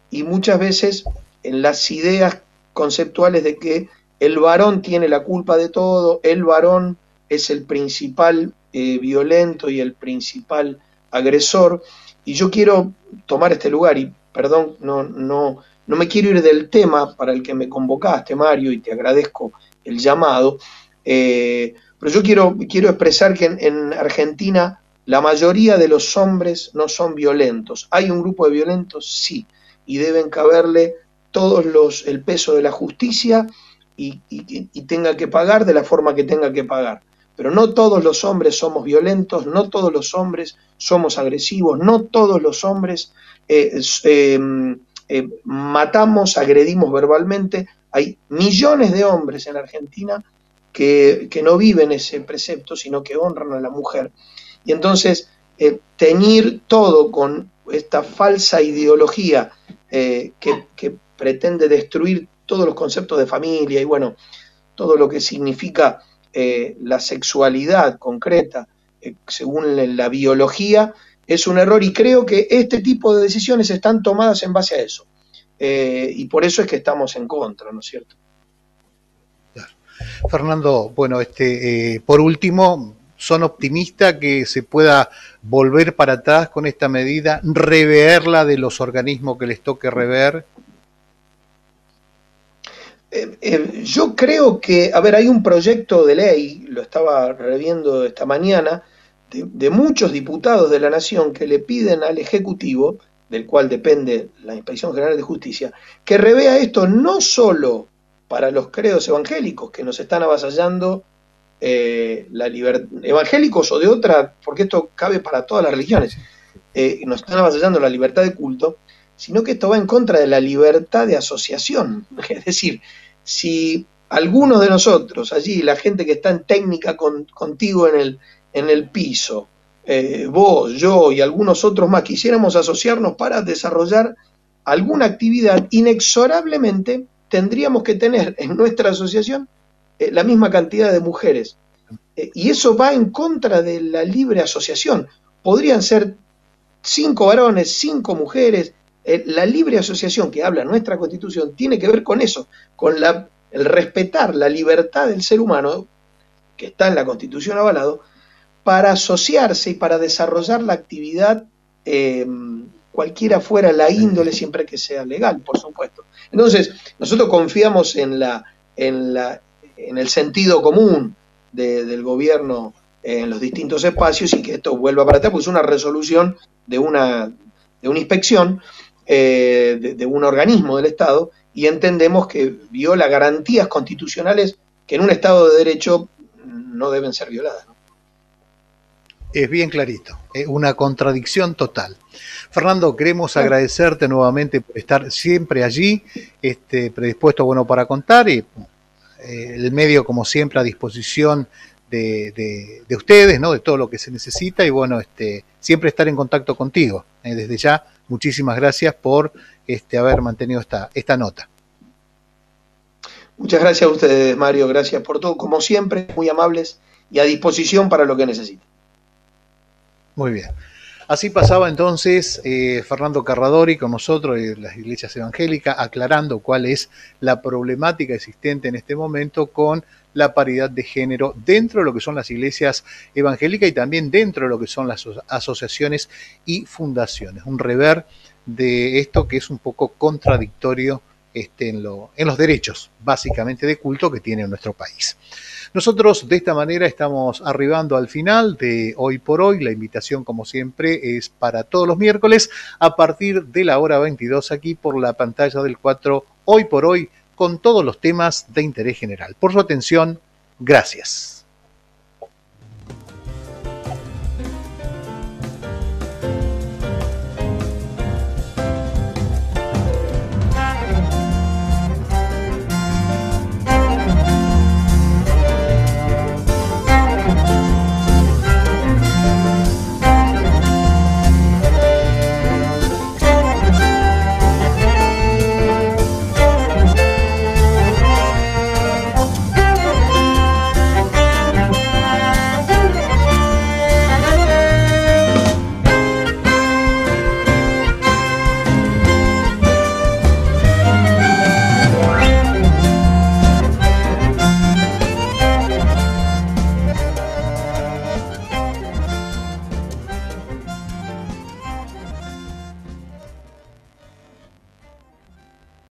y muchas veces en las ideas conceptuales de que el varón tiene la culpa de todo, el varón es el principal violento y el principal agresor. Y yo quiero tomar este lugar, y perdón, no me quiero ir del tema para el que me convocaste, Mario, y te agradezco el llamado, pero yo quiero expresar que en Argentina la mayoría de los hombres no son violentos. ¿Hay un grupo de violentos? Sí, y deben caberle el peso de la justicia, y tenga que pagar de la forma que tenga que pagar. pero no todos los hombres somos violentos, no todos los hombres somos agresivos, no todos los hombres matamos, agredimos verbalmente. Hay millones de hombres en Argentina que no viven ese precepto, sino que honran a la mujer. Y entonces, teñir todo con esta falsa ideología que pretende destruir todos los conceptos de familia y bueno, todo lo que significa la sexualidad concreta según la biología, es un error, y creo que este tipo de decisiones están tomadas en base a eso. Y por eso es que estamos en contra, ¿no es cierto? Fernando, bueno, por último, ¿son optimistas que se pueda volver para atrás con esta medida, reverla de los organismos que les toque rever? Yo creo que, a ver, hay un proyecto de ley, lo estaba reviendo esta mañana, de muchos diputados de la Nación que le piden al Ejecutivo, del cual depende la Inspección General de Justicia, que revea esto no solo para los credos evangélicos que nos están avasallando la libertad, evangélicos o de otra, porque esto cabe para todas las religiones, nos están avasallando la libertad de culto, sino que esto va en contra de la libertad de asociación. Es decir, si algunos de nosotros allí, la gente que está en técnica contigo en el piso, vos, yo y algunos otros más, quisiéramos asociarnos para desarrollar alguna actividad, inexorablemente tendríamos que tener en nuestra asociación la misma cantidad de mujeres. Y eso va en contra de la libre asociación. Podrían ser 5 varones, 5 mujeres. La libre asociación que habla nuestra Constitución tiene que ver con eso, con el respetar la libertad del ser humano, que está en la Constitución avalado, para asociarse y para desarrollar la actividad, cualquiera fuera la índole, siempre que sea legal, por supuesto. Entonces, nosotros confiamos en el sentido común del gobierno en los distintos espacios y que esto vuelva para atrás, pues es una resolución de una inspección de un organismo del Estado, y entendemos que viola garantías constitucionales que en un Estado de Derecho no deben ser violadas, ¿no? Es bien clarito, una contradicción total. Fernando, queremos agradecerte nuevamente por estar siempre allí, predispuesto para contar, y el medio, como siempre, a disposición de ustedes, ¿no? De todo lo que se necesita, y bueno, siempre estar en contacto contigo. Desde ya, muchísimas gracias por haber mantenido esta nota. Muchas gracias a ustedes, Mario, gracias por todo, como siempre, muy amables y a disposición para lo que necesiten. Muy bien. Así pasaba entonces Fernando Carradori con nosotros de las iglesias evangélicas, aclarando cuál es la problemática existente en este momento con la paridad de género dentro de lo que son las iglesias evangélicas y también dentro de lo que son las asociaciones y fundaciones. Un rever de esto que es un poco contradictorio en los derechos, básicamente de culto, que tiene nuestro país. Nosotros de esta manera estamos arribando al final de Hoy por Hoy. La invitación, como siempre, es para todos los miércoles a partir de la hora 22 aquí por la pantalla del 4 Hoy por Hoy, con todos los temas de interés general. Por su atención, gracias.